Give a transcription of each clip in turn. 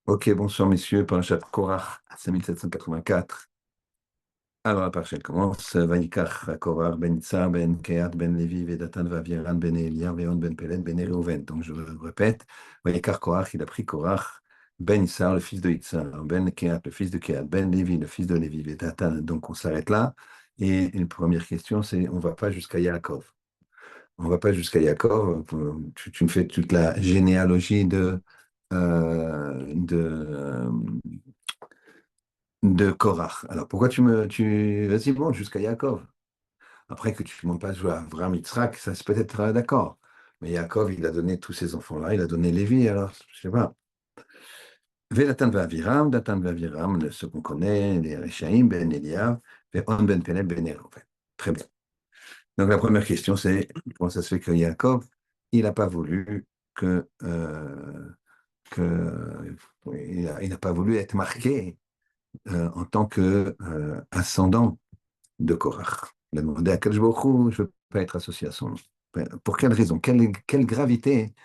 Ok, bonsoir messieurs, Parashat Korach, 5784. Alors la parasha elle commence. Vaïkach Korach ben Itzar ben Kehat ben Lévi Vedatan Vaviran ben Eliar Veon ben Pelet ben Reuven. Donc je répète, Vaïkach Korach, il a pris Korach ben Itzar, le fils de Itzar, ben Kehat, le fils de Kehat, ben Lévi, le fils de Lévi, Vedatan. Donc on s'arrête là. Et une première question, c'est on ne va pas jusqu'à Yaakov. On ne va pas jusqu'à Yaakov. Tu me fais toute la généalogie de Korach. Alors pourquoi vas-y, bon, jusqu'à Yaakov. Après que tu ne montes pas jouer à Avram Yitzhak, ça c'est peut-être d'accord. Mais Yaakov, il a donné tous ces enfants-là, il a donné Lévi, alors, je sais pas. Datan Vaviram, ceux qu'on connaît, les Réchaïm, Ben Eliav, On Ben Peleb, Ben Reuven. Très bien. Donc la première question, c'est comment ça se fait que Yaakov, il n'a pas voulu que il n'a pas voulu être marqué en tant que ascendant de Korach. Il a demandé à Kadosh Baruch Hu, je ne veux pas être associé à son nom. Pour quelle raison? Quelle gravité?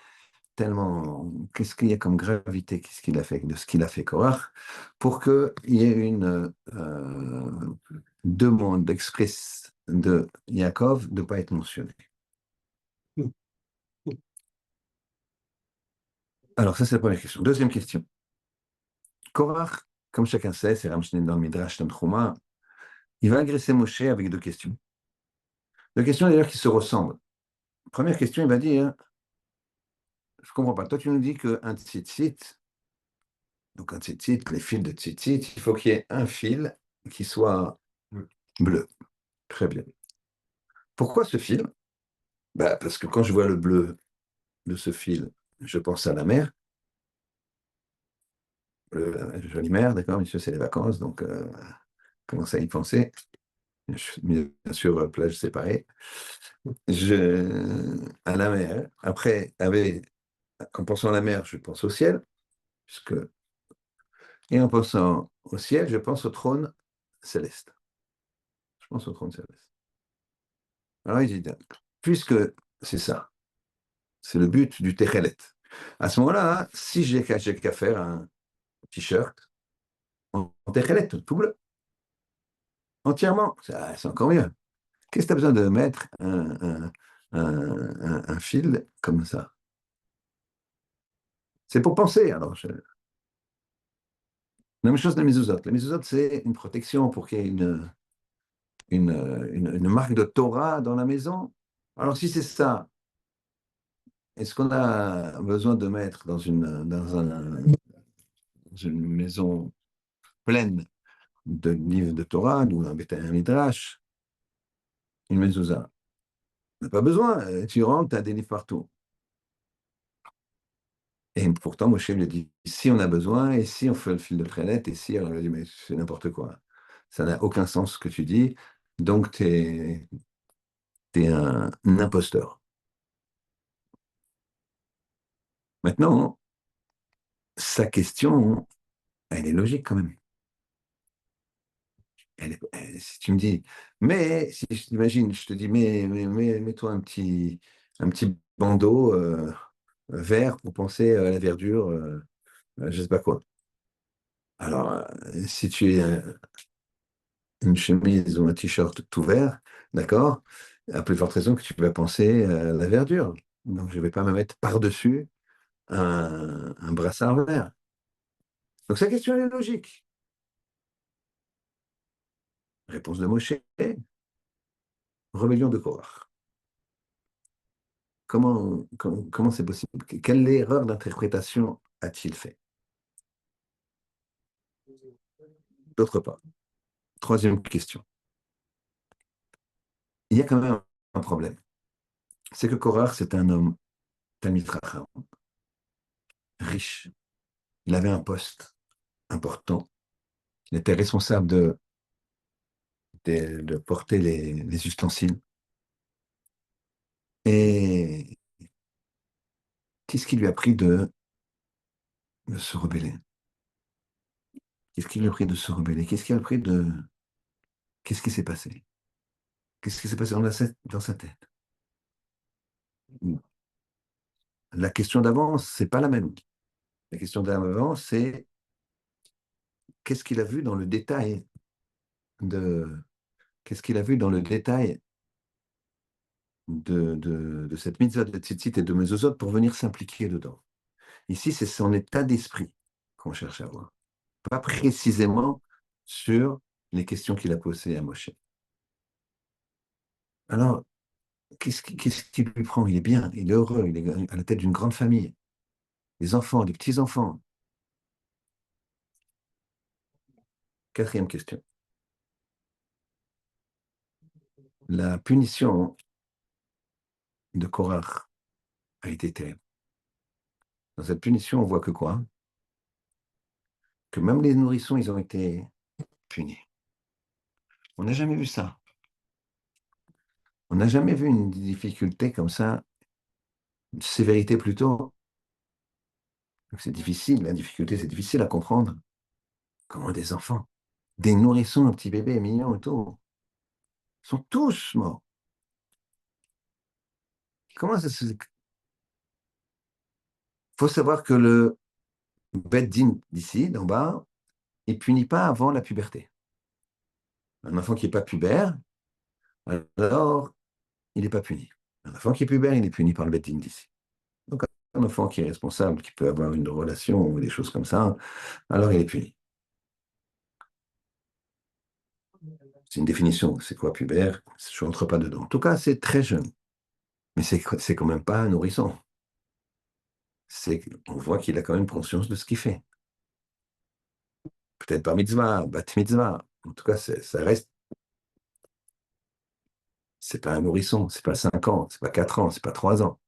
Tellement, qu'est-ce qu'il y a comme gravité qu'est-ce qu'il a fait, de ce qu'il a fait Korach pour qu'il y ait une demande express de Yaakov de ne pas être mentionné. Alors, ça, c'est la première question. Deuxième question. Korach, comme chacun sait, c'est Ramshneh dans le Midrash Tanchuma, il va agresser Moshe avec deux questions. Deux questions d'ailleurs qui se ressemblent. Première question, il va dire, je ne comprends pas, toi tu nous dis qu'un tzitzit, donc un tzitzit, les fils de tzitzit, il faut qu'il y ait un fil qui soit bleu. Très bien. Pourquoi ce fil? Bah, parce que quand je vois le bleu de ce fil, je pense à la mer, jolie mer, d'accord, monsieur, c'est les vacances, donc commence à y penser. Bien sûr, plage séparée. À la mer. Après, en pensant à la mer, je pense au ciel, puisque, et en pensant au ciel, je pense au trône céleste. Je pense au trône céleste. Alors, il dit, puisque c'est ça, c'est le but du Techelet. À ce moment-là, si j'ai qu'à faire un t-shirt en Techelet, tout bleu, entièrement, c'est encore mieux. Qu'est-ce que tu as besoin de mettre un fil comme ça? C'est pour penser. Alors, la même chose des mezuzot. Les mezuzot, c'est une protection pour qu'il y ait une marque de Torah dans la maison. Alors, si c'est ça, est-ce qu'on a besoin de mettre dans une maison pleine de livres de Torah, ou un Beth Midrash, une mezouza? On n'a pas besoin. Tu rentres, tu as des livres partout. Et pourtant, Moshe lui a dit, si on a besoin, et si on fait le fil de traînette, et si, alors il a dit, mais c'est n'importe quoi. Ça n'a aucun sens ce que tu dis, donc tu es un imposteur. Maintenant, sa question, elle est logique quand même. Si tu me dis, mais si je t'imagine, je te dis, mets-toi un petit bandeau vert pour penser à la verdure, je ne sais pas quoi. Alors, si tu es une chemise ou un t-shirt tout vert, d'accord, à plus forte raison que tu vas penser à la verdure. Donc, je ne vais pas me mettre par-dessus un brassard vert. Donc, sa question elle est logique. Réponse de Moshe, rébellion de Korach. Comment c'est possible? Quelle erreur d'interprétation a-t-il fait? D'autre part, troisième question. Il y a quand même un problème. C'est que Korach, c'est un homme Talmid Chacham, riche. Il avait un poste important. Il était responsable de porter les ustensiles. Et qu'est-ce qui lui a pris de se rebeller? Qu'est-ce qui lui a pris de se rebeller? Qu'est-ce qui a pris de... Qu'est-ce qui s'est passé? Qu'est-ce qui s'est passé dans sa tête? La question d'avant, c'est pas la même. La question d'avant, c'est qu'est-ce qu'il a vu dans le détail de, qu'est-ce qu'il a vu dans le détail de cette mitzvah de tzitzit et de mezuzot pour venir s'impliquer dedans. Ici, c'est son état d'esprit qu'on cherche à voir, pas précisément sur les questions qu'il a posées à Moshe. Alors, qu'est-ce qui lui prend? Il est bien, il est heureux, il est à la tête d'une grande famille, des enfants, des petits-enfants. Quatrième question. La punition de Korach a été terrible. Dans cette punition, on voit que quoi? Que même les nourrissons, ils ont été punis. On n'a jamais vu ça. On n'a jamais vu une difficulté comme ça, une sévérité plutôt. C'est difficile, la difficulté, c'est difficile à comprendre. Comment des enfants, des nourrissons, un petit bébé mignon et tout, sont tous morts. Comment ça se... Il faut savoir que le Beddin d'ici, d'en bas, il punit pas avant la puberté. Un enfant qui n'est pas pubère, alors il n'est pas puni. Un enfant qui est pubère, il est puni par le Beddin d'ici. Donc un enfant qui est responsable, qui peut avoir une relation ou des choses comme ça, alors il est puni. C'est une définition. C'est quoi pubère? Je ne rentre pas dedans. En tout cas, c'est très jeune. Mais c'est quand même pas un nourrisson. On voit qu'il a quand même conscience de ce qu'il fait. Peut-être par mitzvah, bat mitzvah. En tout cas, ça reste. C'est pas un nourrisson. C'est pas 5 ans. C'est pas 4 ans. C'est pas 3 ans.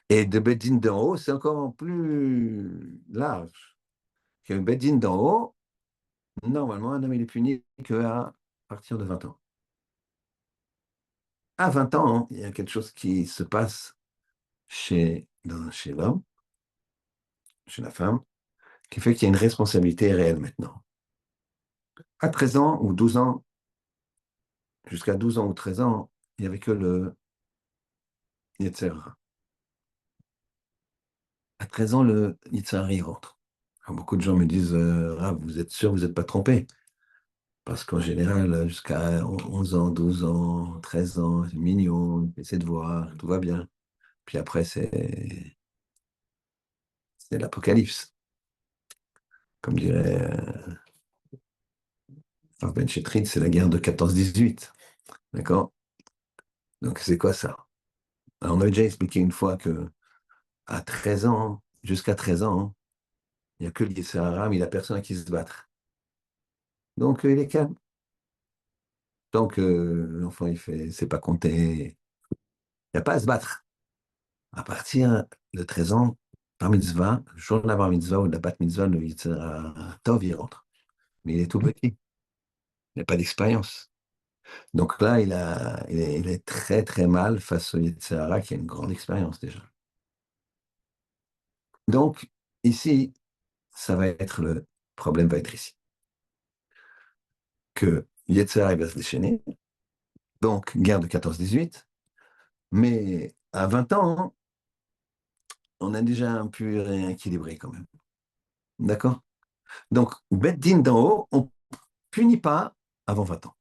Et de Bedin d'en haut, c'est encore plus large. Que Bedin d'en haut, normalement, un homme il est puni qu'à partir de 20 ans. À 20 ans, hein, il y a quelque chose qui se passe chez l'homme, chez la femme, qui fait qu'il y a une responsabilité réelle maintenant. À 13 ans ou 12 ans, jusqu'à 12 ans ou 13 ans, il n'y avait que le Yetzer Hara. À 13 ans, le Yetzer Hara, il rentre. Alors, beaucoup de gens me disent, Rav, vous êtes sûr, vous n'êtes pas trompé? Parce qu'en général, jusqu'à 11 ans, 12 ans, 13 ans, c'est mignon, essaie de voir, tout va bien. Puis après, c'est l'apocalypse. Comme dirait Rav Ben Chetrit, c'est la guerre de 14-18. D'accord? Donc, c'est quoi ça? Alors, on a déjà expliqué une fois que à 13 ans, jusqu'à 13 ans, il n'y a que le Yetzer Hara, mais il n'y a personne à qui se battre. Donc, il est calme. Tant que l'enfant, il fait, c'est pas compté, il n'y a pas à se battre. À partir de 13 ans, par mitzvah, le jour de la bar mitzvah ou de la bat mitzvah, le Yetzer Hara Tov, il rentre. Mais il est tout petit. Il n'a pas d'expérience. Donc là, il est très, très mal face au Yetzer Hara, qui a une grande expérience déjà. Donc, ici, ça va être le problème va être ici. Que Yetzer Hara il va se déchaîner. Donc, guerre de 14-18. Mais à 20 ans, on a déjà un peu rééquilibré quand même. D'accord? Donc, Beddin d'en haut, on ne punit pas avant 20 ans.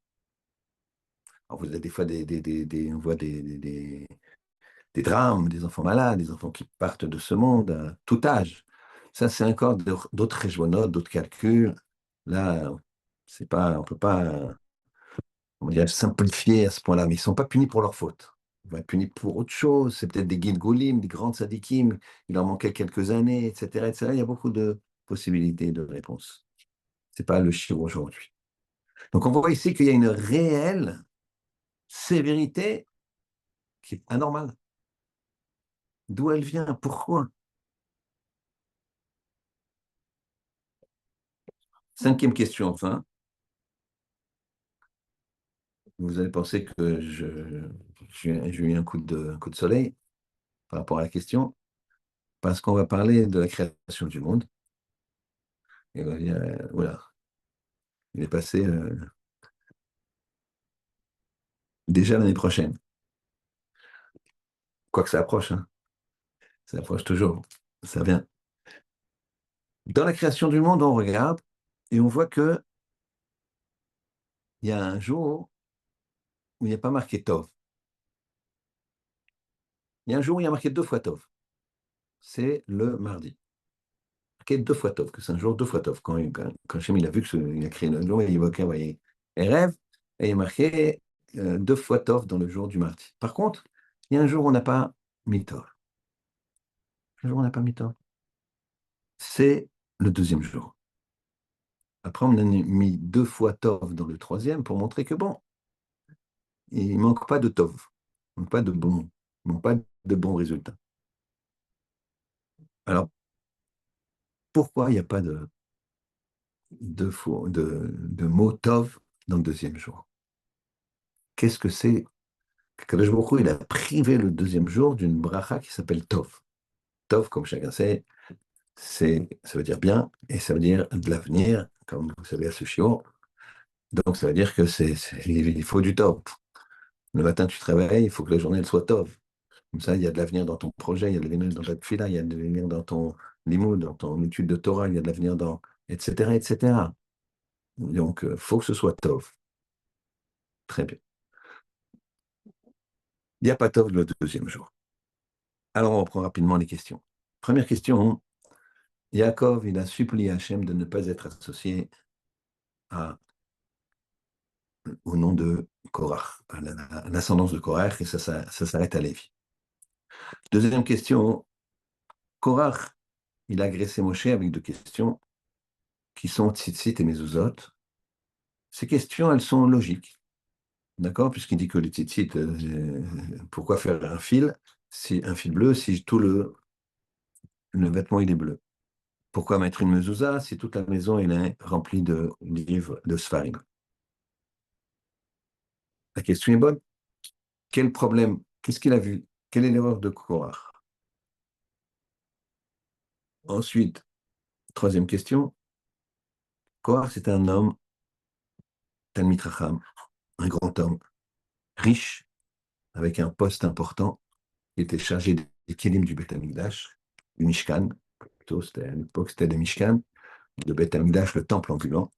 Alors, vous avez des fois, on voit des drames, des enfants malades, des enfants qui partent de ce monde à tout âge. Ça, c'est encore d'autres régions, d'autres calculs. Là, c'est pas, on ne peut pas, on dirait, simplifier à ce point-là, mais ils ne sont pas punis pour leur faute. Ils vont être punis pour autre chose. C'est peut-être des Gilgolim, des grands sadikim, il leur manquait quelques années, etc., etc. Il y a beaucoup de possibilités de réponse. Ce n'est pas le chir aujourd'hui. Donc, on voit ici qu'il y a une réelle sévérité qui est anormale. D'où elle vient? Pourquoi? Cinquième question, enfin. Vous allez penser que j'ai eu un coup de soleil par rapport à la question, parce qu'on va parler de la création du monde. Et on va dire, voilà, il est passé déjà l'année prochaine. Quoique ça approche, hein. Ça approche toujours. Ça vient. Dans la création du monde, on regarde, Et on voit qu'il y a un jour où il n'y a pas marqué Tov. Il y a un jour où il y a marqué 2 fois Tov. C'est le mardi. Marqué 2 fois Tov, que c'est un jour 2 fois Tov. Quand Hachem, il a vu qu'il a créé le jour, il évoquait, vous voyez, Erev, et il est marqué 2 fois Tov dans le jour du mardi. Par contre, il y a un jour où on n'a pas mis Tov. Un jour où on n'a pas mis Tov. C'est le deuxième jour. Après, on a mis 2 fois Tov dans le troisième pour montrer que bon, il ne manque pas de Tov. Il ne manque pas de bon, il manque pas de bons résultats. Alors, pourquoi il n'y a pas de mot Tov dans le deuxième jour? Qu'est-ce que c'est? Kadosh Baruch Hu, il a privé le deuxième jour d'une bracha qui s'appelle Tov. Tov, comme chacun sait, ça veut dire bien et ça veut dire de l'avenir, comme vous savez à ce chiot. Donc ça veut dire que il faut du Tov. Le matin, tu te réveilles, il faut que la journée elle soit Tov. Comme ça, il y a de l'avenir dans ton projet, il y a de l'avenir dans ta tefila, il y a de l'avenir dans ton limoud, dans ton étude de Torah, il y a de l'avenir dans, etc., etc. Donc, il faut que ce soit Tov. Très bien. Il n'y a pas Tov le deuxième jour. Alors, on reprend rapidement les questions. Première question, Yaakov, il a supplié Hachem de ne pas être associé au nom de Korach, à l'ascendance de Korach, et ça s'arrête à Lévi. Deuxième question, Korach, il a agressé Moshe avec 2 questions qui sont Tzitzit et Mezuzot. Ces questions, elles sont logiques, d'accord? Puisqu'il dit que les Tzitzit, pourquoi faire un fil bleu, si tout le vêtement il est bleu? Pourquoi mettre une mezouza si toute la maison elle est remplie de livres de Sfarim? La question est bonne. Quel problème? Qu'est-ce qu'il a vu? Quelle est l'erreur de Korach? Ensuite, troisième question. Korach, c'est un homme, Talmid Racham, un grand homme, riche, avec un poste important, qui était chargé des Kélim du Beth Amikdash, du Mishkan. Plutôt, à l'époque, c'était le Mishkan, le Beth Amikdash, le temple ambulant.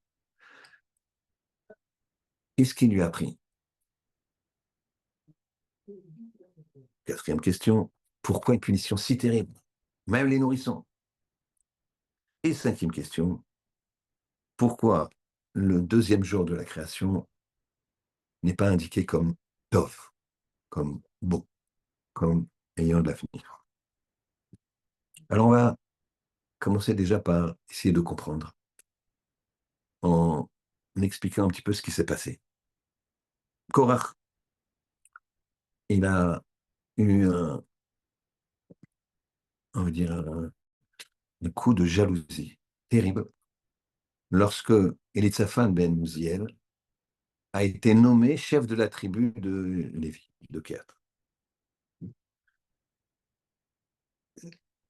Qu'est-ce qu'il lui a appris? Quatrième question. Pourquoi une punition si terrible? Même les nourrissons. Et cinquième question. Pourquoi le deuxième jour de la création n'est pas indiqué comme Tov, comme beau, comme ayant de l'avenir? Alors, on va commencer déjà par essayer de comprendre en expliquant un petit peu ce qui s'est passé. Korach, il a eu on va dire, un coup de jalousie terrible lorsque Elitzaphan ben Uziel a été nommé chef de la tribu de Lévi, de Kehat.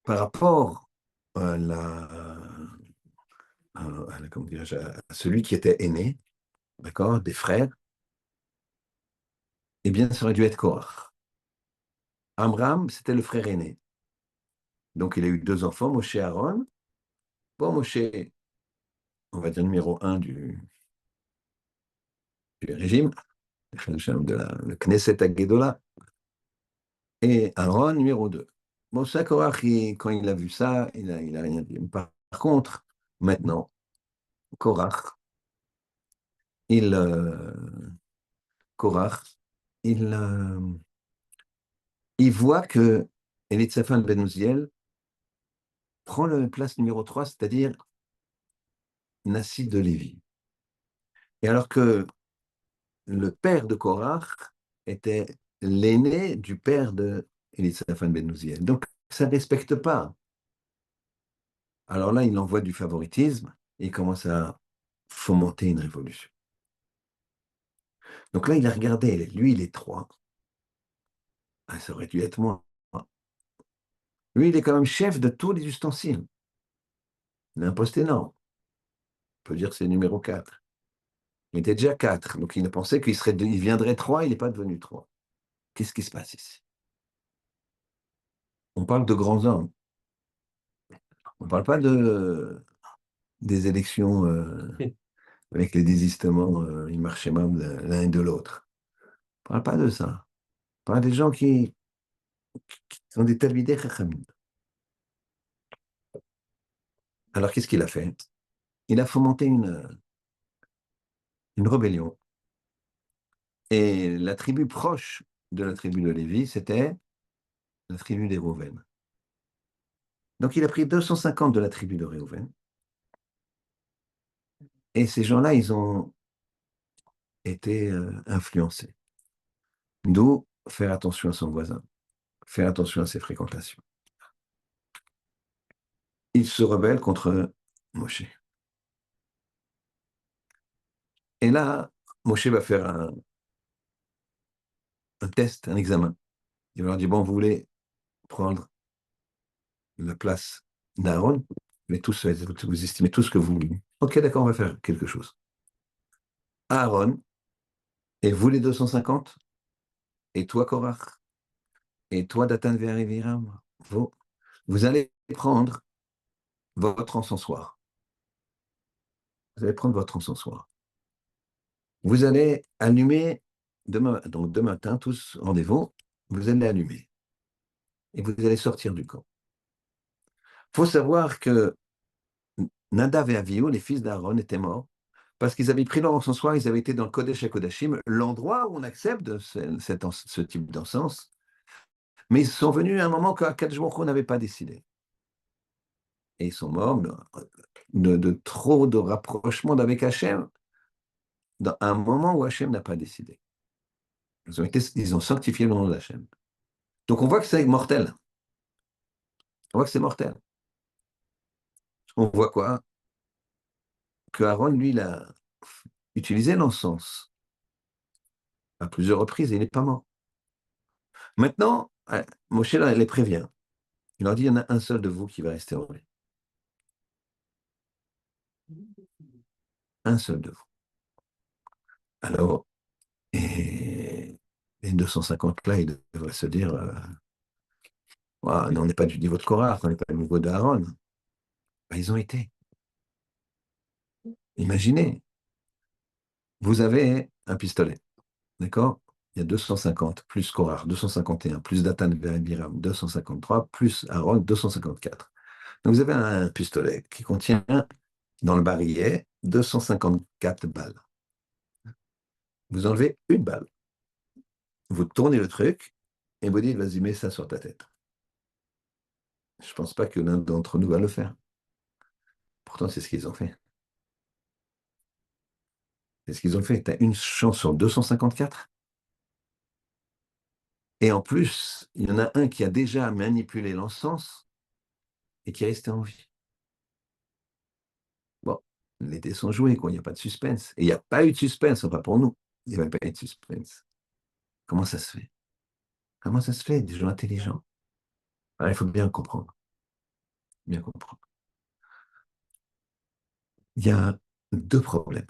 Par rapport à, comment à celui qui était aîné, d'accord, des frères, eh bien, ça aurait dû être Korach. Amram, c'était le frère aîné. Donc, il a eu 2 enfants, Moshe et Aaron. Bon, Moshe, on va dire numéro 1 du régime, de la Knesset Aggedola, et Aaron, numéro 2. Bon, ça, Korach, quand il a vu ça, il a rien dit. Par contre, maintenant, Korach, il, Korach, il, il voit que Elitzaphan ben Uziel prend la place numéro 3, c'est-à-dire Nassi de Lévi. Et alors que le père de Korach était l'aîné du père de Elitzaphan ben Uziel. Donc, ça ne respecte pas. Alors là, il envoie du favoritisme et il commence à fomenter une révolution. Donc là, il a regardé, lui, il est 3. Ah, ça aurait dû être moi. Lui, il est quand même chef de tous les ustensiles. Il a un poste énorme. On peut dire que c'est numéro 4. Il était déjà 4, donc il a pensé il viendrait 3, il n'est pas devenu 3. Qu'est-ce qui se passe ici? On parle de grands hommes. On ne parle pas des élections avec les désistements, ils marchaient même l'un et de l'autre. On parle pas de ça. On parle des gens qui sont des talmidei chachamim. Alors, qu'est-ce qu'il a fait? Il a fomenté une rébellion. Et la tribu proche de la tribu de Lévi, c'était la tribu des Réhouven. Donc, il a pris 250 de la tribu de Réhouven. Et ces gens-là, ils ont été influencés. D'où faire attention à son voisin, faire attention à ses fréquentations. Il se rebelle contre Moshe. Et là, Moshe va faire un test, un examen. Il va leur dire, bon, vous voulez prendre la place d'Aaron, mais tous, vous estimez tout ce que vous voulez. Ok, d'accord, on va faire quelque chose. Aaron, et vous les 250, et toi, Korach, et toi, Datan Ve'Aviram, vous allez prendre votre encensoir. Vous allez prendre votre encensoir. Vous allez allumer demain, donc demain matin, tous rendez-vous, vous allez allumer. Et vous allez sortir du camp. Il faut savoir que Nadav et Avihu, les fils d'Aaron, étaient morts parce qu'ils avaient pris leur encensoir, ils avaient été dans le Kodesh HaKodashim, l'endroit où on accepte ce type d'encens, mais ils sont venus à un moment qu'Akadosh Baruch Hu n'avait pas décidé. Et ils sont morts de trop de rapprochement avec Hachem, dans un moment où Hachem n'a pas décidé. Ils ont sanctifié le nom d'Hachem. Donc on voit que c'est mortel. On voit que c'est mortel. On voit quoi? Que Aaron, lui, il a utilisé l'encens à plusieurs reprises et il n'est pas mort. Maintenant, Moshe les prévient. Il leur dit, il y en a un seul de vous qui va rester en vie. Un seul de vous. Alors, et les 250 là, ils devraient se dire, on n'est pas du niveau de Korah, on n'est pas du niveau d'Aaron. Ben, ils ont été. Imaginez, vous avez un pistolet, d'accord? Il y a 250, plus Korah, 251, plus Datan Biram, 253, plus Aaron, 254. Donc vous avez un pistolet qui contient dans le barillet 254 balles. Vous enlevez une balle, vous tournez le truc et vous dites, vas-y, mets ça sur ta tête. Je ne pense pas que l'un d'entre nous va le faire. Pourtant, c'est ce qu'ils ont fait. C'est ce qu'ils ont fait. Tu as une chance sur 254. Et en plus, il y en a un qui a déjà manipulé l'encens et qui est resté en vie. Bon, les dés sont joués, quoi. Il n'y a pas de suspense. Et il n'y a pas eu de suspense, enfin pour nous. Il n'y avait pas eu de suspense. Comment ça se fait? Comment ça se fait, des gens intelligents? Alors, il faut bien comprendre. Bien comprendre. Il y a deux problèmes.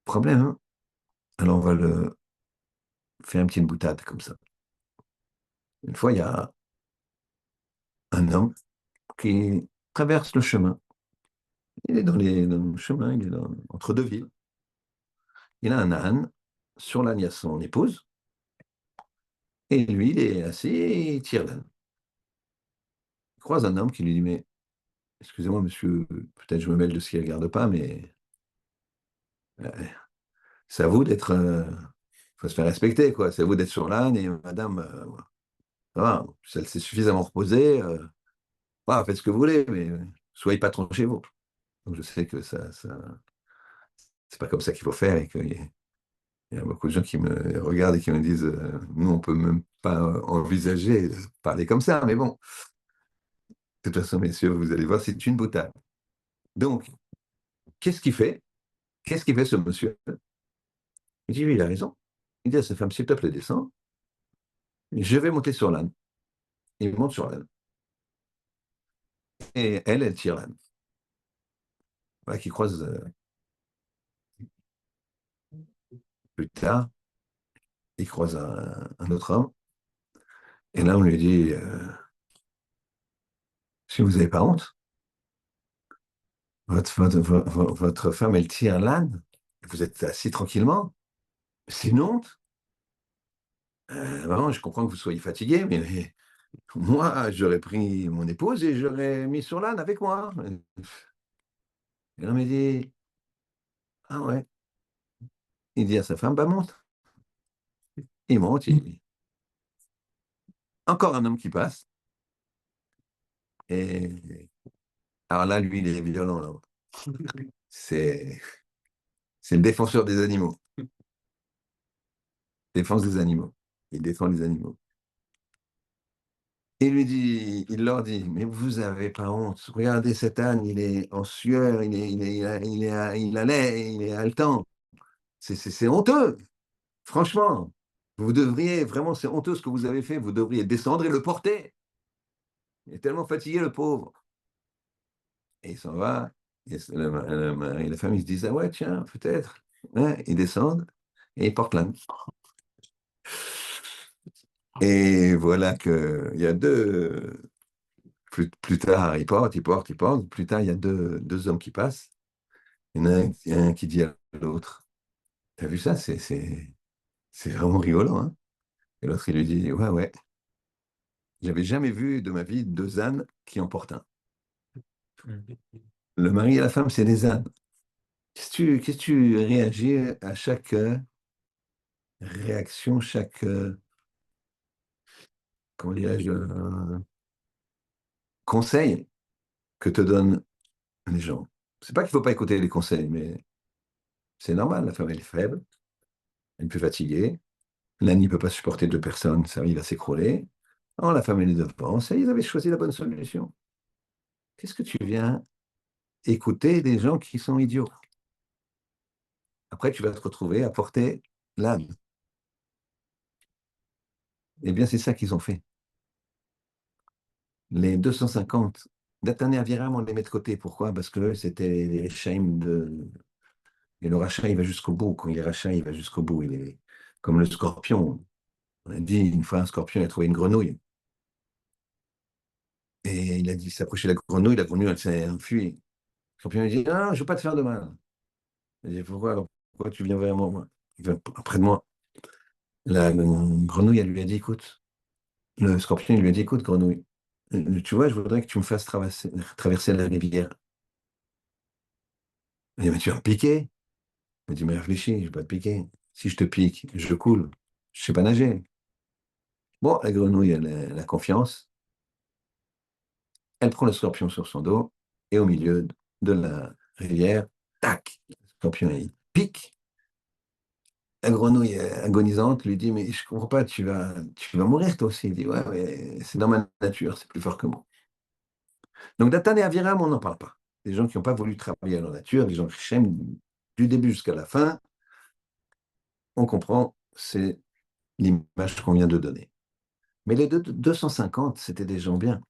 Problème, hein? Alors on va le faire une petite boutade comme ça. Une fois, il y a un homme qui traverse le chemin. Il est dans le chemin, il est entre deux villes. Il a un âne. Sur l'âne, il y a son épouse. Et lui, il est assis et il tire l'âne. Il croise un homme qui lui dit, mais excusez-moi, monsieur, peut-être je me mêle de ce qu'il ne regarde pas, mais euh, c'est à vous d'être... faut se faire respecter, quoi. C'est à vous d'être sur l'âne et madame, ça va, elle s'est suffisamment reposée. Faites ce que vous voulez, mais soyez pas trop chez vous. Donc je sais que ça c'est pas comme ça qu'il faut faire et qu'il y a beaucoup de gens qui me regardent et qui me disent nous, on peut même pas envisager de parler comme ça, mais bon, de toute façon, messieurs, vous allez voir, c'est une boutade. Donc, qu'est-ce qu'il fait? Qu'est-ce qu'il fait ce monsieur? Il dit, oui, il a raison. Il dit à sa femme, s'il te plaît, descends, je vais monter sur l'âne. Il monte sur l'âne. Et elle tire l'âne. Voilà, qui croise plus tard, il croise un autre homme. Et là, on lui dit, si vous n'avez pas honte, votre femme, elle tire l'âne, vous êtes assis tranquillement. C'est une honte. Vraiment, je comprends que vous soyez fatigué, mais moi, j'aurais pris mon épouse et j'aurais mis sur l'âne avec moi. Et là, il me dit, ah ouais. Il dit à sa femme, bah monte. Il monte, encore un homme qui passe. Et alors là, lui, il est violent, là. C'est, c'est le défenseur des animaux. Défense des animaux. Il défend les animaux. Il leur dit, mais vous avez pas honte. Regardez cet âne, il est en sueur, il a l'air, il est haletant. C'est honteux. Franchement, vous devriez, vraiment, c'est honteux ce que vous avez fait. Vous devriez descendre et le porter. Il est tellement fatigué, le pauvre. Et il s'en va. Et la femme, ils se disent, ah ouais, tiens, peut-être. Ouais, ils descendent et ils portent l'âne. Et voilà que il y a plus tard, ils portent. Plus tard, il y a deux hommes qui passent. Il y en a un qui dit à l'autre, t'as vu ça? C'est vraiment rigolant, hein? Et l'autre, il lui dit, ouais, ouais, j'avais jamais vu de ma vie deux ânes qui en portent un. Le mari et la femme, c'est des ânes. Qu'est-ce que tu réagis à chaque réaction, chaque, comment dirais-je, conseil que te donnent les gens? C'est pas qu'il faut pas écouter les conseils, mais c'est normal, la femme, elle est faible, elle est plus fatiguée, l'âne, il peut pas supporter deux personnes, ça, il va s'écrouler. Oh, la femme, elle est devant, ça, ils avaient choisi la bonne solution. Qu'est-ce que tu viens écouter des gens qui sont idiots? Après, tu vas te retrouver à porter l'âne. Eh bien, c'est ça qu'ils ont fait. Les 250, Datan et Aviram, on les met de côté. Pourquoi? Parce que c'était les Rechaïm de... Et le rachat, il va jusqu'au bout. Quand il est rachat, il va jusqu'au bout. Il est comme le scorpion. On a dit, une fois, un scorpion a trouvé une grenouille. Et il a dit, il s'est approché de la grenouille, elle s'est enfuie. Le scorpion a dit, ah, je ne veux pas te faire de mal. Il a dit, pourquoi alors? Pourquoi tu viens vers moi? Il vient près de moi. La grenouille, elle lui a dit, écoute, le scorpion, il lui a dit, écoute, grenouille, tu vois, je voudrais que tu me fasses traverser la rivière. Il dit, mais tu vas me piquer. Il dit, mais réfléchis, je ne vais pas te piquer. Si je te pique, je coule. Je ne sais pas nager. Bon, la grenouille, elle a confiance. Elle prend le scorpion sur son dos et au milieu de la rivière, tac, le scorpion, il pique. La grenouille agonisante lui dit, mais je ne comprends pas, tu vas mourir toi aussi. Il dit, ouais, mais c'est dans ma nature, c'est plus fort que moi. Donc Datan et Aviram, on n'en parle pas. Des gens qui n'ont pas voulu travailler à leur nature, des gens qui s'aiment du début jusqu'à la fin, on comprend, c'est l'image qu'on vient de donner. Mais les 250, c'était des gens bien.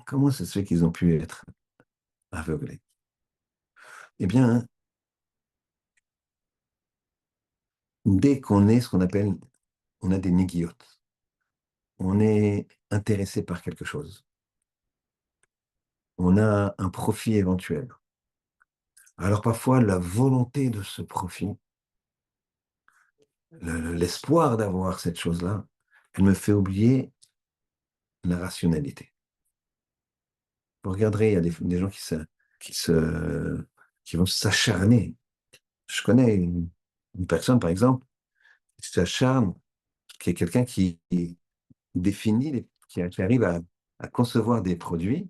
Comment ça se fait qu'ils ont pu être aveuglés? Eh bien, dès qu'on est ce qu'on appelle, on a des négiotes, on est intéressé par quelque chose, on a un profit éventuel. Alors parfois, la volonté de ce profit, l'espoir d'avoir cette chose-là, elle me fait oublier la rationalité. Vous regarderez, il y a des gens qui se, qui vont s'acharner. Je connais une personne, par exemple, qui s'acharne, qui est quelqu'un qui définit, qui arrive à concevoir des produits,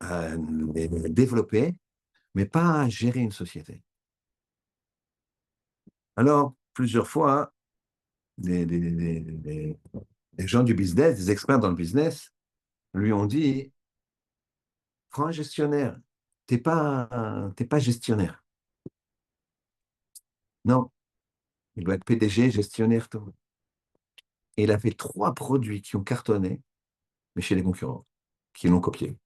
à les développer, mais pas à gérer une société. Alors, plusieurs fois, des gens du business, des experts dans le business, lui ont dit, prends un gestionnaire, t'es pas gestionnaire. Non, il doit être PDG, gestionnaire, tout. Et il a fait 3 produits qui ont cartonné, mais chez les concurrents, qui l'ont copié.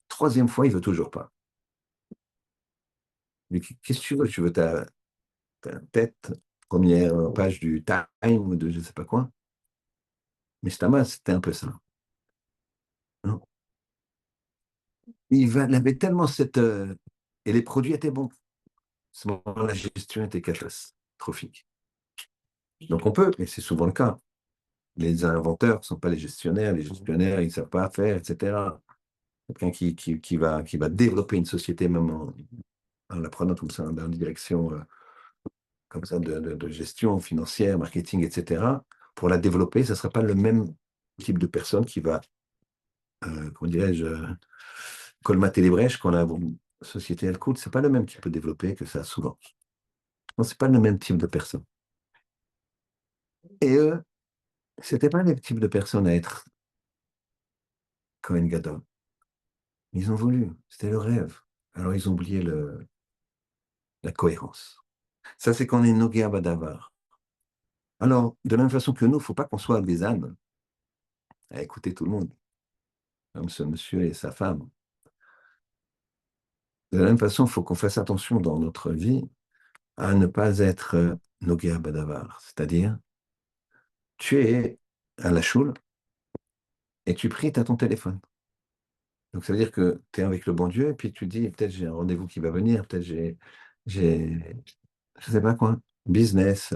Troisième fois, il veut toujours pas. Mais qu'est-ce que tu veux? Tu veux ta tête, première page du Time ou de je ne sais pas quoi. Mais Stamas, c'était un peu ça. Non. il avait tellement cette... et les produits étaient bons. À ce moment, la gestion était catastrophique. Donc on peut, et c'est souvent le cas. Les inventeurs ne sont pas les gestionnaires, ils ne savent pas faire, etc. Quelqu'un qui va développer une société, même en la prenant comme ça dans une direction comme ça de gestion financière, marketing, etc. Pour la développer, ce ne sera pas le même type de personne qui va, comment dirais-je, colmater les brèches quand la société elle coûte. Ce n'est pas le même qui peut développer que ça, souvent. Non, ce n'est pas le même type de personne. Et eux, ce n'étaient pas les types de personnes à être Cohen Gadol. Ils ont voulu, c'était le rêve. Alors ils ont oublié la cohérence. Ça, c'est quand on est Nogé Badavar. Alors, de la même façon que nous, il ne faut pas qu'on soit des ânes à écouter tout le monde, comme ce monsieur et sa femme. De la même façon, il faut qu'on fasse attention dans notre vie à ne pas être Nogé Badavar. C'est-à-dire, tu es à la choule et tu pries, tu as ton téléphone. Donc, ça veut dire que tu es avec le bon Dieu, et puis tu dis, peut-être j'ai un rendez-vous qui va venir, peut-être j'ai, je sais pas quoi, business,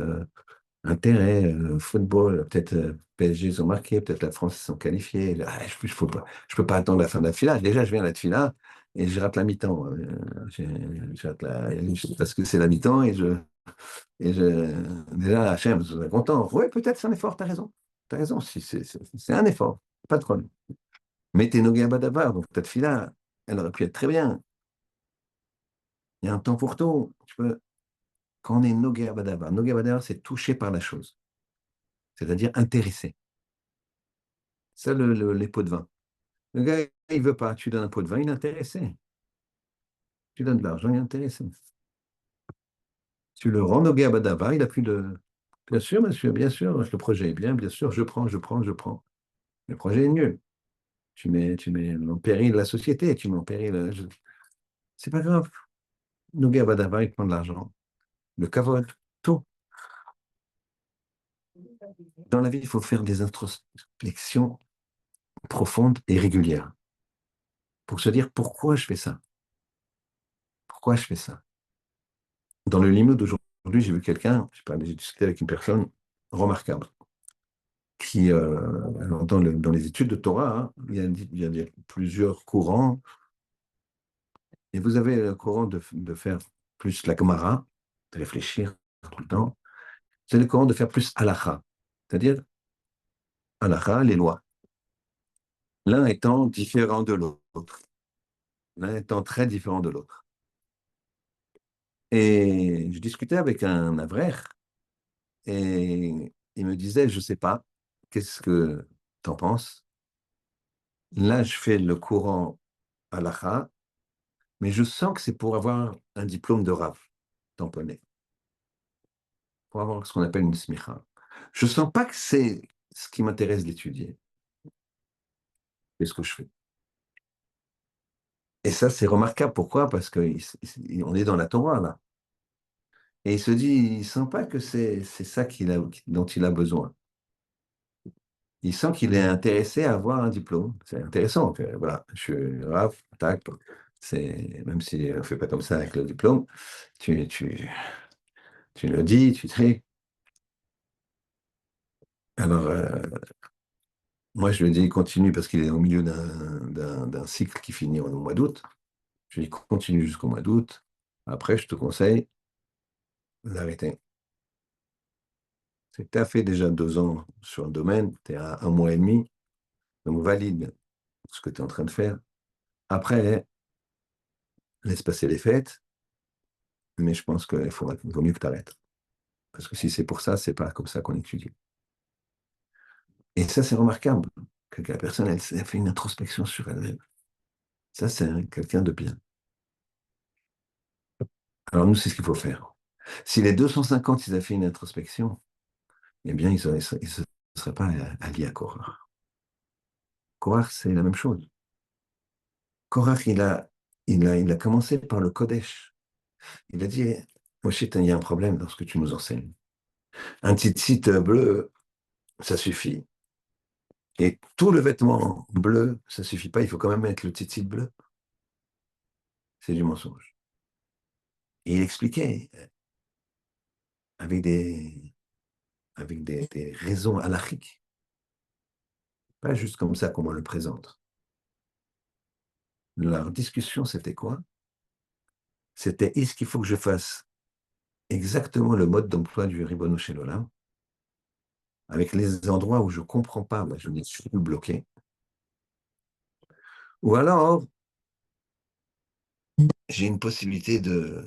intérêt, football, peut-être PSG ils ont marqué, peut-être la France ils sont qualifiés. Ah, je peux pas attendre la fin de la fila. Déjà, je viens à la fila et je rate la mi-temps. Je rate parce que c'est la mi-temps déjà, Hachem, je suis content. Oui, peut-être c'est un effort, tu as raison. Tu as raison, si, c'est un effort, pas de problème. Mais t'es Nogué Badavar, donc ta fila, elle aurait pu être très bien. Il y a un temps pour tout. Quand on est Nogué Badavar, c'est touché par la chose, c'est-à-dire intéressé. Ça, les pots de vin. Le gars, il veut pas. Tu donnes un pot de vin, il est intéressé. Tu donnes de l'argent, il est intéressé. Tu le rends au gars Badava, il a plus de. Bien sûr, monsieur, bien sûr, le projet est bien, bien sûr, je prends. Le projet est nul. Tu mets en péril la société, tu mets en péril. C'est pas grave. Noguer Badava, il prend de l'argent. Le cavode, tout. Dans la vie, il faut faire des introspections profondes et régulières pour se dire pourquoi je fais ça. Pourquoi je fais ça. Dans le limo d'aujourd'hui, j'ai vu quelqu'un, je sais pas, j'ai discuté avec une personne remarquable qui, dans les études de Torah, hein, il y a plusieurs courants, et vous avez le courant de faire plus la Gemara, de réfléchir tout le temps, c'est le courant de faire plus halakha, c'est-à-dire halakha, les lois, l'un étant différent de l'autre, l'un étant très différent de l'autre. Et je discutais avec un avraire, et il me disait, je ne sais pas, qu'est-ce que tu en penses? Là, je fais le courant halakha, mais je sens que c'est pour avoir un diplôme de Rav tamponné, pour avoir ce qu'on appelle une smicha. Je sens pas que c'est ce qui m'intéresse d'étudier. C'est ce que je fais. Et ça, c'est remarquable. Pourquoi? Parce qu'on est dans la Torah, là. Et il se dit, il sent pas que c'est ça dont il a besoin. Il sent qu'il est intéressé à avoir un diplôme. C'est intéressant. Voilà, je suis Rav, tac. Même si on ne fait pas comme ça avec le diplôme, tu, tu, tu le dis, tu sais. Alors, moi, je lui ai dit, continue parce qu'il est au milieu d'un cycle qui finit au mois d'août. Je lui ai dit, continue jusqu'au mois d'août. Après, je te conseille d'arrêter. C'est que tu as fait déjà 2 ans sur le domaine, tu es à un mois et demi, donc valide ce que tu es en train de faire. Après, laisse passer les fêtes, mais je pense qu'il vaut mieux que tu arrêtes. Parce que si c'est pour ça, c'est pas comme ça qu'on étudie. Et ça, c'est remarquable, que la personne, elle fait une introspection sur elle-même. Ça, c'est quelqu'un de bien. Alors nous, c'est ce qu'il faut faire. Si les 250, ils avaient fait une introspection, eh bien, ils ne seraient pas alliés à Korach. Korach, c'est la même chose. Korach, il a commencé par le Kodesh. Il a dit, Moshe, il y a un problème dans ce que tu nous enseignes. Un tzitzit bleu, ça suffit. Et tout le vêtement bleu, ça suffit pas, il faut quand même mettre le tzitzit bleu. c'est du mensonge. Et il expliquait avec des raisons halachiques, pas juste comme ça qu'on me le présente. Leur discussion, c'était quoi? C'était est-ce qu'il faut que je fasse exactement le mode d'emploi du Ribono Shel Olam, avec les endroits où je ne comprends pas, je me suis bloqué, ou alors j'ai une possibilité de...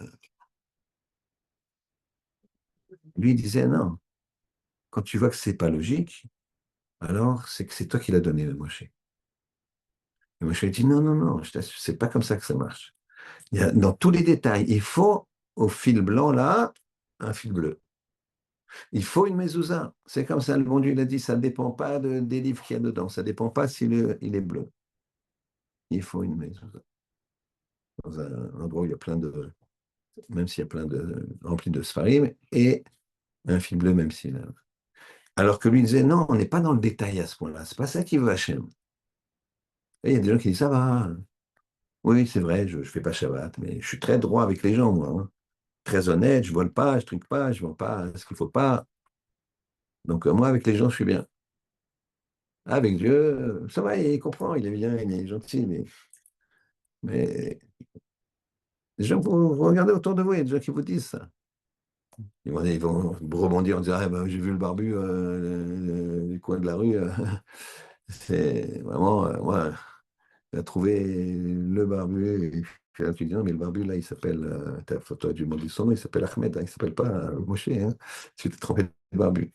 Lui il disait non, quand tu vois que c'est pas logique, alors c'est que c'est toi qui l'as donné, le Moshe. Et Moshe dit non, non, non, je t'assure, c'est pas comme ça que ça marche. Il y a, dans tous les détails, il faut au fil blanc là, un fil bleu. Il faut une mezouza. C'est comme ça, le bon Dieu il a dit, ça ne dépend pas des livres qu'il y a dedans, ça ne dépend pas s'il il est bleu. Il faut une mezouza. Dans un endroit où il y a plein de, même s'il y a plein de, rempli de sfarim, et un fil bleu, même s'il a... Alors que lui disait, non, on n'est pas dans le détail à ce point-là, c'est pas ça qui veut Hachem. Et il y a des gens qui disent, ça va, oui, c'est vrai, je ne fais pas Shabbat, mais je suis très droit avec les gens, moi. Hein. Très honnête, je ne vole pas, je ne trinque pas, je ne vends pas ce qu'il ne faut pas. Donc moi, avec les gens, je suis bien. Avec Dieu, ça va, il comprend, il est bien, il est gentil, mais les gens, vous regardez autour de vous, il y a des gens qui vous disent ça. Ils vont rebondir en disant, ah, ben, j'ai vu le barbu du coin de la rue. C'est vraiment, moi, il a trouvé le barbu. Et puis là, tu dis, non, mais le barbu, là, il s'appelle, ta photo du monde du son nom, il s'appelle Ahmed, hein, il ne s'appelle pas Moshe. Hein, tu t'es trompé de barbu.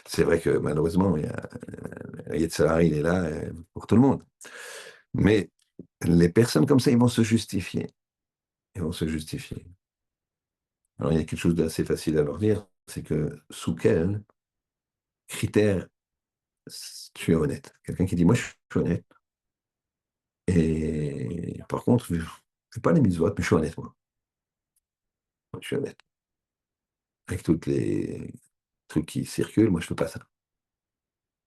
C'est vrai que malheureusement, Yetzirah, il est là pour tout le monde. Mais les personnes comme ça, ils vont se justifier. Ils vont se justifier. Alors, il y a quelque chose d'assez facile à leur dire, c'est que sous quel critère tu es honnête? Quelqu'un qui dit, moi, je suis honnête. Et par contre, je ne fais pas les mitzvot, mais je suis honnête, moi. Je suis honnête. Avec tous les trucs qui circulent, moi, je ne fais pas ça.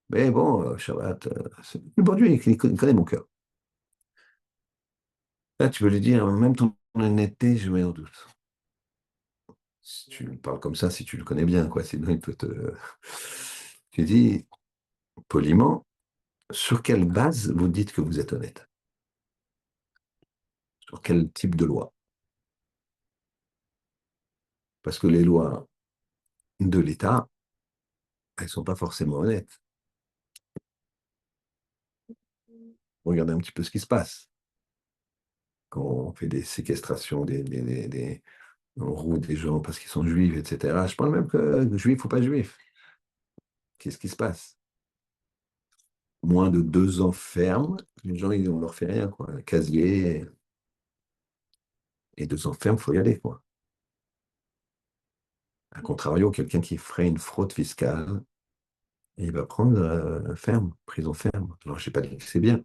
Mais bon, Shabbat, le bon Dieu, il connaît mon cœur. Là, tu peux lui dire, même ton honnêteté, je mets en doute. Si tu lui parles comme ça, si tu le connais bien, quoi. Sinon, il peut te... Tu dis, poliment, sur quelle base vous dites que vous êtes honnête? Sur quel type de loi? Parce que les lois de l'État, elles ne sont pas forcément honnêtes. Regardez un petit peu ce qui se passe. Quand on fait des séquestrations, on roule des gens parce qu'ils sont juifs, etc. Je parle même que juifs ou pas juifs. Qu'est-ce qui se passe? Moins de 2 ans ferme, les gens, on leur fait rien, quoi. Un casier, et 2 ans ferme, il faut y aller, quoi. A contrario, quelqu'un qui ferait une fraude fiscale, il va prendre ferme, prison ferme. Alors, je n'ai pas dit que c'est bien.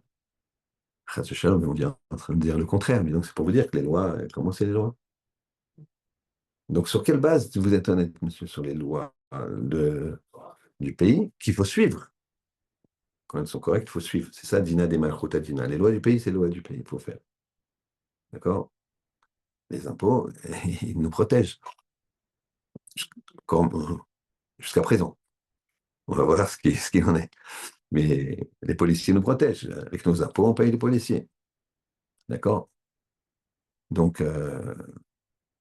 Chas v'shalom, mais on est en train de dire le contraire. Mais donc, c'est pour vous dire que les lois, comment c'est les lois? Donc, sur quelle base vous êtes honnête, monsieur, sur les lois du pays qu'il faut suivre? Quand elles sont correctes, il faut suivre. C'est ça, Dina des Malchut Dina. Les lois du pays, c'est les lois du pays, il faut faire. D'accord? Les impôts, ils nous protègent. Jusqu'à présent. On va voir ce qu'il en est. Mais les policiers nous protègent. Avec nos impôts, on paye les policiers. D'accord? Donc,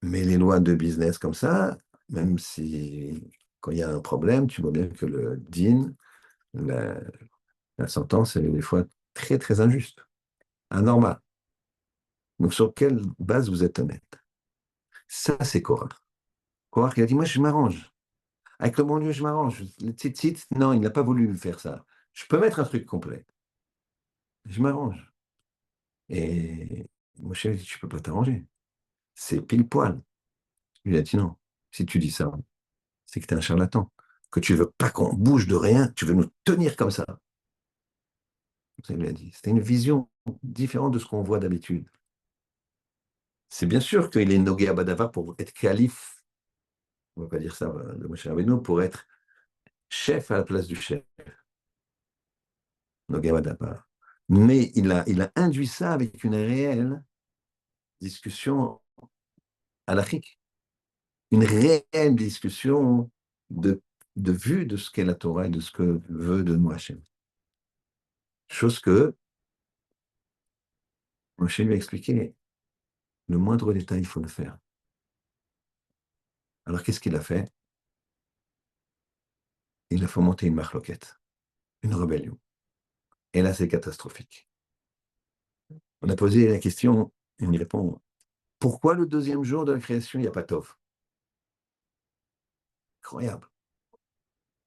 mais les lois de business comme ça, même si quand il y a un problème, tu vois bien que le din, la, la sentence, elle est des fois très, très injuste, anormale. Donc, sur quelle base vous êtes honnête? Ça, c'est Korach. Korach, il a dit, moi, je m'arrange. Avec le bon Dieu, je m'arrange. Le tzitzit, non, il n'a pas voulu faire ça. Je peux mettre un truc complet. Je m'arrange. Et Moshe lui dit, tu peux pas t'arranger. C'est pile poil. Il a dit non. Si tu dis ça, c'est que tu es un charlatan. Que tu ne veux pas qu'on bouge de rien, tu veux nous tenir comme ça. Ça lui a dit. C'était une vision différente de ce qu'on voit d'habitude. C'est bien sûr qu'il est Nogé Abadava pour être calife, on ne va pas dire ça de Moshe Rabbeinu, pour être chef à la place du chef. Nogé Abadava. Mais il a induit ça avec une réelle discussion halachique, une réelle discussion de, de vue de ce qu'est la Torah et de ce que veut de nous Hachem. Chose que Moshe lui a expliqué, le moindre détail, il faut le faire. Alors qu'est-ce qu'il a fait? Il a fomenté une marloquette, une rébellion. Et là, c'est catastrophique. On a posé la question, et on y répond, pourquoi le deuxième jour de la création, il n'y a pas Tov? Incroyable.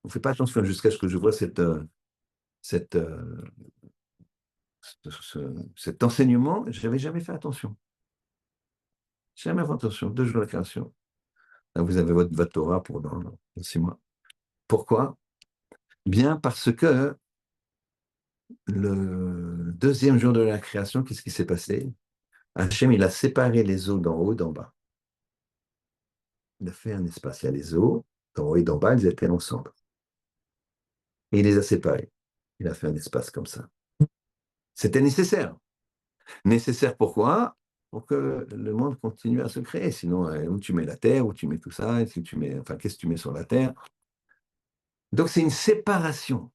On ne fait pas attention jusqu'à ce que je vois cette, cet enseignement, je n'avais jamais fait attention. Jamais fait attention. 2 jours de la création. Là, vous avez votre Torah pour dans 6 mois. Pourquoi? Bien parce que le deuxième jour de la création, qu'est-ce qui s'est passé? Hachem, il a séparé les eaux d'en haut et d'en bas. Il a fait un espace. Il y a les eaux, d'en haut et d'en bas, ils étaient ensemble. Et il les a séparés. Il a fait un espace comme ça. C'était nécessaire. Nécessaire pourquoi? Pour que le monde continue à se créer. Sinon, où tu mets la terre, où tu mets tout ça, qu'est-ce que tu mets sur la terre? Donc, c'est une séparation.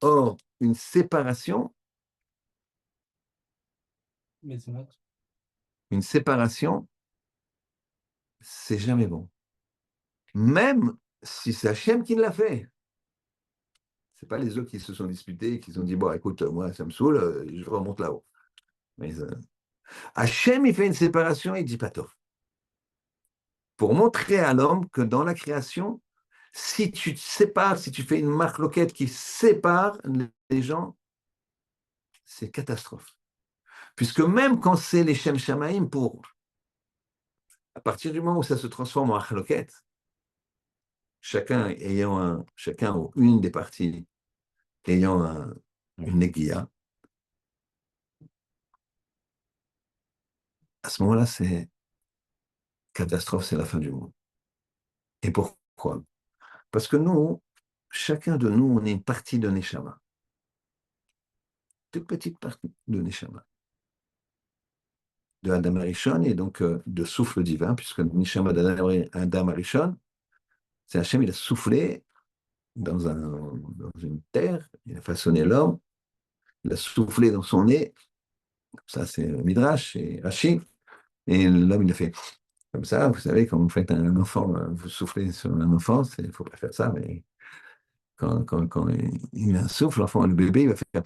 Or, une séparation, une séparation, c'est jamais bon. Même si c'est Hachem qui l'a fait. C'est pas les autres qui se sont disputés, qui se sont dit, bon, écoute, moi, ça me saoule, je remonte là-haut. Mais Hachem, il fait une séparation, il dit pas tort. Pour montrer à l'homme que dans la création, si tu te sépares, si tu fais une marloquette qui sépare les gens, c'est catastrophe. Puisque même quand c'est les Shem Shamaïm, à partir du moment où ça se transforme en marloquette, chacun ou une des parties ayant une néguia, à ce moment-là, c'est catastrophe, c'est la fin du monde. Et pourquoi? Parce que nous, chacun de nous, on est une partie de Neshama. Toute petite partie de Neshama. De Adam Arishon et donc de souffle divin, puisque Neshama d'Adam Arishon, c'est Hachem, il a soufflé dans une terre, il a façonné l'homme, il a soufflé dans son nez, ça c'est Midrash et Rashi, et l'homme il a fait comme ça, vous savez, quand vous faites un enfant, vous soufflez sur un enfant, il ne faut pas faire ça, mais quand il a un souffle, l'enfant, le bébé, il va faire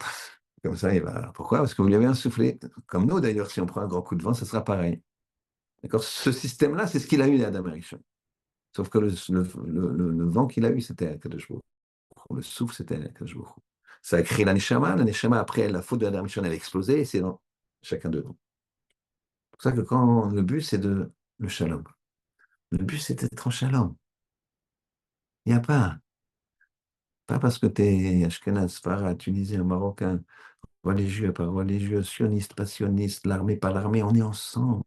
comme ça, il va. Pourquoi? Parce que vous lui avez insoufflé. Comme nous, d'ailleurs, si on prend un grand coup de vent, ça sera pareil. D'accord? Ce système-là, c'est ce qu'il a eu d'Adam Arishon. Sauf que le vent qu'il a eu, c'était Akadosh Baruch Hu. Le souffle, c'était Akadosh Baruch Hu. Ça a créé la Neshama. La Neshama, après, la faute de Adam Arishon, elle a explosé, et c'est dans chacun de nous. C'est pour ça que quand le but, c'est le shalom. Le but, c'est d'être en shalom. Il n'y a pas parce que tu es Ashkenaz, Farad, Tunisien, Marocain, religieux, pas religieux, sioniste, pas sioniste, l'armée, pas l'armée, on est ensemble.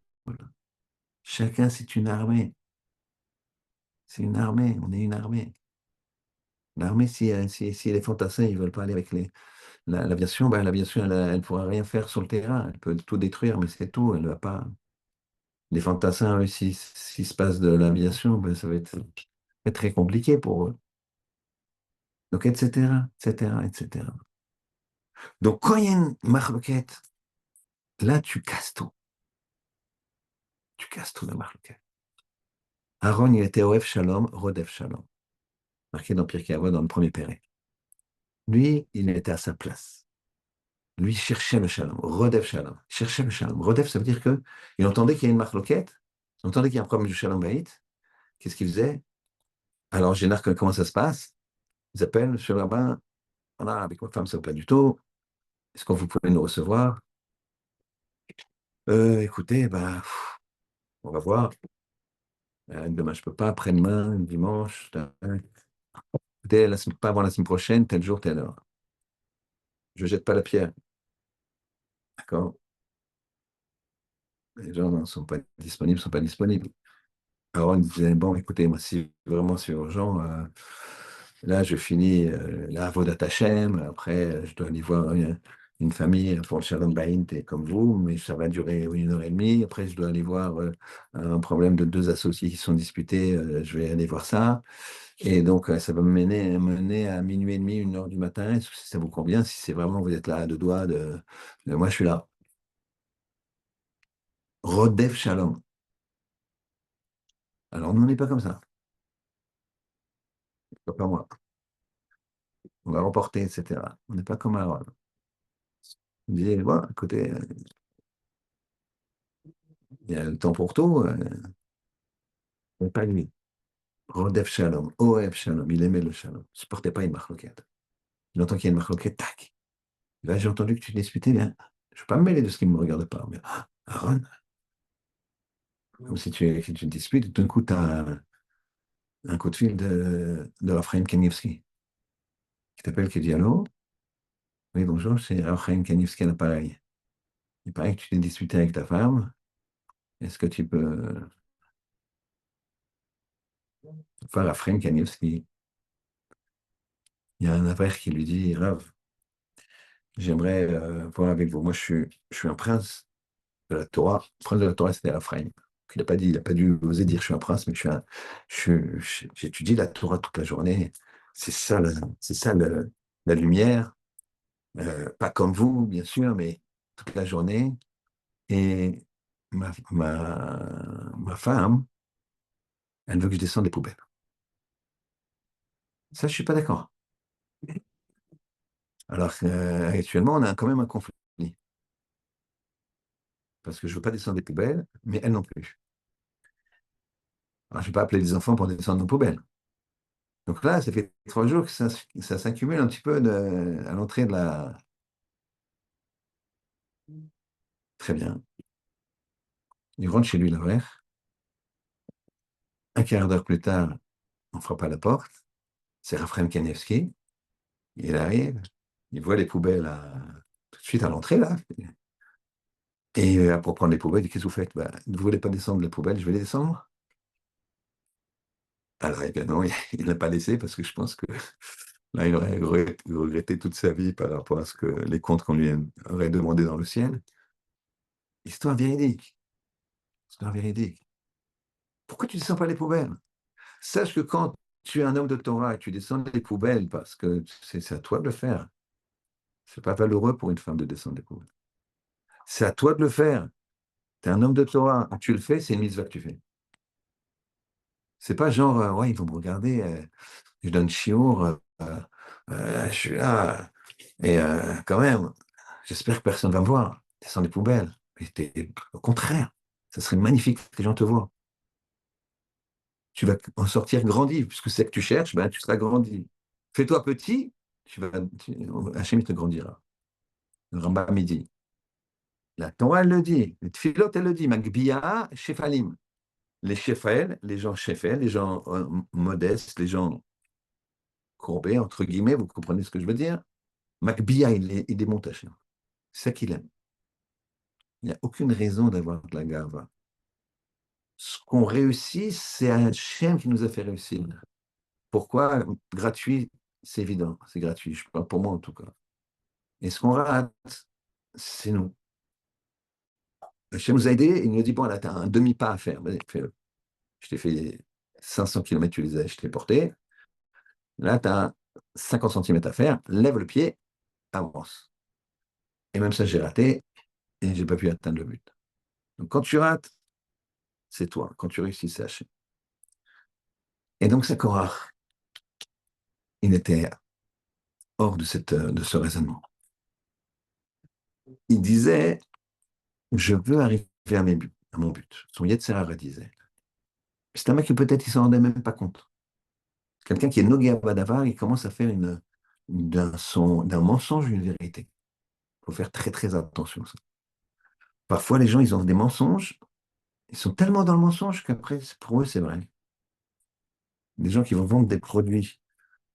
Chacun, c'est une armée. C'est une armée, on est une armée. L'armée, si les fantassins ils ne veulent pas aller avec l'aviation, ben, l'aviation, elle ne pourra rien faire sur le terrain. Elle peut tout détruire, mais c'est tout. Elle va pas. Les fantassins, eux, s'il se passe de l'aviation, ben, ça va être très compliqué pour eux. Donc, etc., etc., etc. Donc, quand il y a une marloquette, là, tu casses tout. Tu casses tout la marloquette. Aaron, il était Oev Shalom, Rodef Shalom. Marqué dans Pirkei Avot, dans le premier Pérec. Lui, il était à sa place. Lui cherchait le Shalom, Rodef Shalom. Cherchait le Shalom. Rodef, ça veut dire qu'il entendait qu'il y a une marloquette, il entendait qu'il y a un problème du Shalom Baït. Qu'est-ce qu'il faisait? Alors, en général, comment ça se passe? Ils appellent, monsieur le rabbin, voilà, avec ma femme, ça ne va pas du tout. Est-ce que vous pouvez nous recevoir? Écoutez, bah, on va voir. Demain, je ne peux pas, après-demain, dimanche. Écoutez, pas avant la semaine prochaine, tel jour, telle heure. Je ne jette pas la pierre. D'accord? Les gens ne sont pas disponibles, ne sont pas disponibles. Alors, on disait, bon, écoutez, moi, si vraiment c'est urgent, là, je finis la Avodat Hashem, après, je dois aller voir une famille pour le Shalom Bayit et comme vous, mais ça va durer 1 heure et demie. Après, je dois aller voir un problème de deux associés qui sont disputés. Je vais aller voir ça. Et donc, ça va mener à minuit et demi, 1 heure du matin. Est-ce que ça vous convient? Si c'est vraiment, vous êtes là à deux doigts moi, je suis là. Rodef Shalom. Alors, nous, on n'est pas comme ça. Pas moi. On va remporter, etc. On n'est pas comme Aaron. On dit, voilà, écoutez, il y a le temps pour tout, mais pas lui. Rodef Shalom, Oev Shalom, il aimait le Shalom. Il ne supportait pas une marloquette. Il entend qu'il y a une marloquette, tac. Là, j'ai entendu que tu disputais, bien. Je ne veux pas me mêler de ce qui ne me regarde pas. Mais, Aaron, comme si tu disputes, d'un coup, tu as un coup de fil de Raphaël Kanievski qui t'appelle, qui dit allô? Oui, bonjour, c'est Raphaël Kanievski à l'appareil. Il paraît que tu t'es disputé avec ta femme. Est-ce que tu peux faire Raphaël Kanievski? Il y a un avare qui lui dit, Rav, j'aimerais voir avec vous. Moi, je suis un prince de la Torah. Le prince de la Torah, c'était Raphaël. Il n'a pas dû oser dire je suis un prince, mais j'étudie la Torah toute la journée. C'est ça, c'est ça la lumière. Pas comme vous, bien sûr, mais toute la journée. Et ma femme, elle veut que je descende les poubelles. Ça, je suis pas d'accord. Alors qu'actuellement, on a quand même un conflit. Parce que je veux pas descendre les poubelles, mais elle non plus. Alors, je vais pas appeler les enfants pour descendre nos poubelles. Donc là, ça fait 3 jours que ça s'accumule un petit peu à l'entrée de la. Très bien. Il rentre chez lui, la vraie. Un quart d'heure plus tard, on frappe à la porte. C'est Raphaël Kanievski. Il arrive. Il voit les poubelles tout de suite à l'entrée, là. Et pour prendre les poubelles, il dit, qu'est-ce que vous faites? Bah, vous ne voulez pas descendre les poubelles, je vais les descendre. Alors, évidemment, il n'a pas laissé parce que je pense que là, il aurait regretté toute sa vie par rapport à ce que les comptes qu'on lui aurait demandé dans le ciel. Histoire véridique. Histoire véridique. Pourquoi tu ne descends pas les poubelles? Sache que quand tu es un homme de Torah et tu descends les poubelles parce que c'est à toi de le faire, c'est pas valeureux pour une femme de descendre les poubelles. C'est à toi de le faire. Tu es un homme de Torah, tu le fais, c'est une mitzvah que tu fais. C'est pas genre, ouais, ils vont me regarder, je donne chiour, je suis là, et quand même, j'espère que personne ne va me voir. Descends les poubelles. Au contraire, ça serait magnifique que les gens te voient. Tu vas en sortir grandi, puisque c'est que tu cherches, ben, tu seras grandi. Fais-toi petit, Hachem te grandira. Le Rambam dit. La Torah, elle le dit. Les Tfilot, elle le dit. Magbiya, Shefalim. Les Shefel, les gens Shefel, les gens modestes, les gens courbés, entre guillemets, vous comprenez ce que je veux dire? Magbiya, il démonte Hachem. C'est ça qu'il aime. Il n'y a aucune raison d'avoir de la gava. Ce qu'on réussit, c'est Hachem qui nous a fait réussir. Pourquoi? Gratuit, c'est évident, c'est gratuit, je parle pour moi en tout cas. Et ce qu'on rate, c'est nous. Hachem nous a aidés, il nous dit, bon, là, tu as un demi-pas à faire, vas-y, fais-le. Je t'ai fait 500 km, je t'ai porté. Là, tu as 50 centimètres à faire, lève le pied, avance. Et même ça, j'ai raté et j'ai pas pu atteindre le but. Donc quand tu rates, c'est toi. Quand tu réussis, c'est Hachem. Et donc, c'est Korach. Il était hors de ce raisonnement. Il disait, je veux arriver à mon but. Son Yetzirah disait. C'est un mec qui peut-être il s'en rendait même pas compte. Quelqu'un qui est Nogé Badavar, il commence à faire d'un mensonge une vérité. Il faut faire très très attention à ça. Parfois, les gens, ils ont des mensonges, ils sont tellement dans le mensonge qu'après, pour eux, c'est vrai. Des gens qui vont vendre des produits.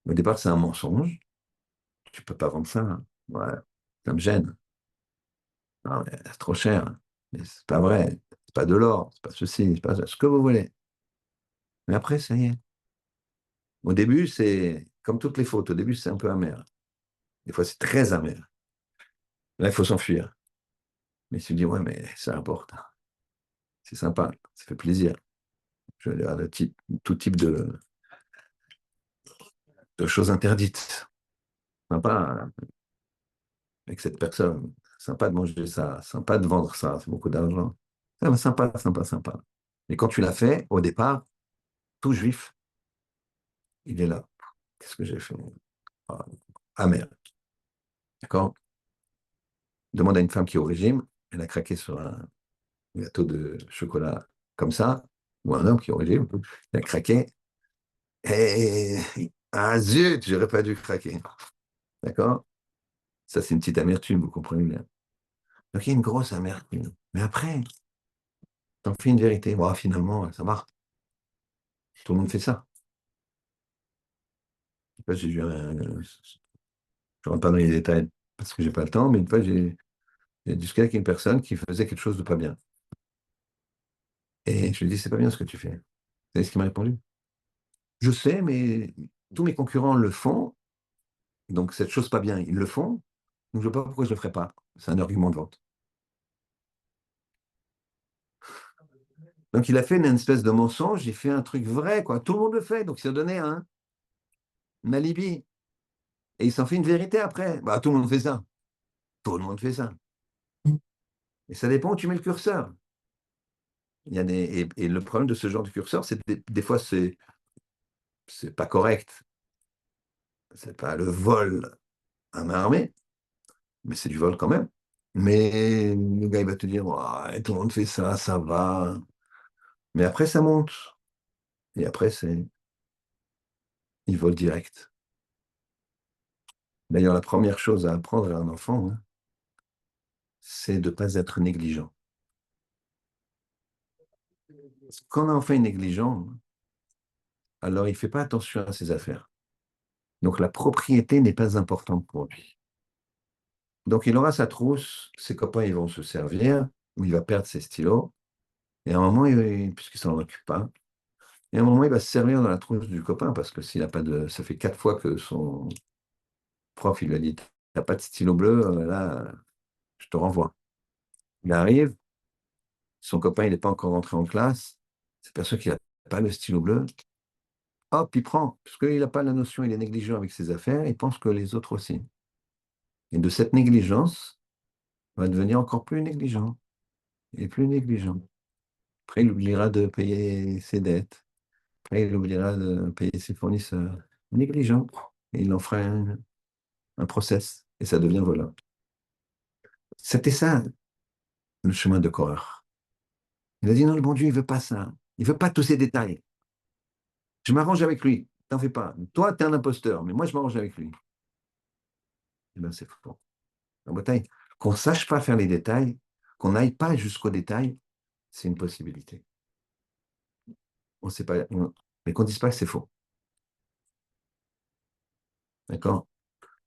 Au départ, c'est un mensonge. Tu ne peux pas vendre ça, hein. Ouais, ça me gêne. Non, mais c'est trop cher. C'est pas vrai. C'est pas de l'or. C'est pas ceci. C'est pas ce que vous voulez. Mais après, ça y est. Au début, c'est comme toutes les fautes. Au début, c'est un peu amer. Des fois, c'est très amer. Là, il faut s'enfuir. Mais tu te dis, ouais, mais ça importe. C'est sympa, ça fait plaisir. Je veux dire, tout type de choses interdites. Sympa avec cette personne. Sympa de manger ça. Sympa de vendre ça. C'est beaucoup d'argent. Sympa, sympa, sympa. Et quand tu l'as fait, au départ, tout juif, il est là. Qu'est-ce que j'ai fait? Ah, amer. D'accord? Demande à une femme qui est au régime. Elle a craqué sur un gâteau de chocolat comme ça. Ou un homme qui est au régime. Il a craqué. Et ah zut, j'aurais pas dû craquer. D'accord? Ça, c'est une petite amertume, vous comprenez bien. Donc, il y a une grosse amertume. Mais après, t'en fais une vérité. Bon, finalement, ça marche. Tout le monde fait ça. Une fois, j'ai eu je ne rentre pas dans les détails parce que j'ai pas le temps, mais une fois, j'ai discuté avec une personne qui faisait quelque chose de pas bien. Et je lui ai dit, c'est pas bien ce que tu fais. Vous savez ce qu'il m'a répondu? Je sais, mais tous mes concurrents le font, donc cette chose pas bien, ils le font, donc je ne vois pas pourquoi je ne le ferais pas. C'est un argument de vente. Donc il a fait une espèce de mensonge, il fait un truc vrai, quoi. Tout le monde le fait, donc il s'est donné un alibi. Et il s'en fait une vérité après. Bah, tout le monde fait ça. Tout le monde fait ça. Et ça dépend où tu mets le curseur. Et le problème de ce genre de curseur, c'est que des fois, c'est pas correct. C'est pas le vol à main armée, mais c'est du vol quand même. Mais le gars, il va te dire, ouais, tout le monde fait ça, ça va. Mais après, ça monte. Et après, il vole direct. D'ailleurs, la première chose à apprendre à un enfant, hein, c'est de ne pas être négligent. Quand un enfant est négligent, alors il ne fait pas attention à ses affaires. Donc la propriété n'est pas importante pour lui. Donc il aura sa trousse, ses copains ils vont se servir, ou il va perdre ses stylos, et à un moment, puisqu'il ne s'en occupe pas, et à un moment, il va se servir dans la trousse du copain, parce que s'il n'a pas de. Ça fait 4 fois que son prof il lui a dit, t'as pas de stylo bleu, là, je te renvoie. Il arrive, son copain il n'est pas encore rentré en classe, c'est perçu qu'il n'a pas le stylo bleu, hop, il prend, parce qu'il n'a pas la notion, il est négligent avec ses affaires, il pense que les autres aussi. Et de cette négligence, va devenir encore plus négligent et plus négligent. Après, il oubliera de payer ses dettes. Après, il oubliera de payer ses fournisseurs. Négligent. Et il en fera un process. Et ça devient volant. C'était ça, le chemin de Korach. Il a dit non, le bon Dieu, il veut pas ça. Il veut pas tous ces détails. Je m'arrange avec lui. T'en fais pas. Toi, tu es un imposteur, mais moi, je m'arrange avec lui. Eh bien, c'est faux. La bataille, qu'on sache pas faire les détails, qu'on n'aille pas jusqu'au détail, c'est une possibilité. On sait pas, mais qu'on ne dise pas que c'est faux. D'accord?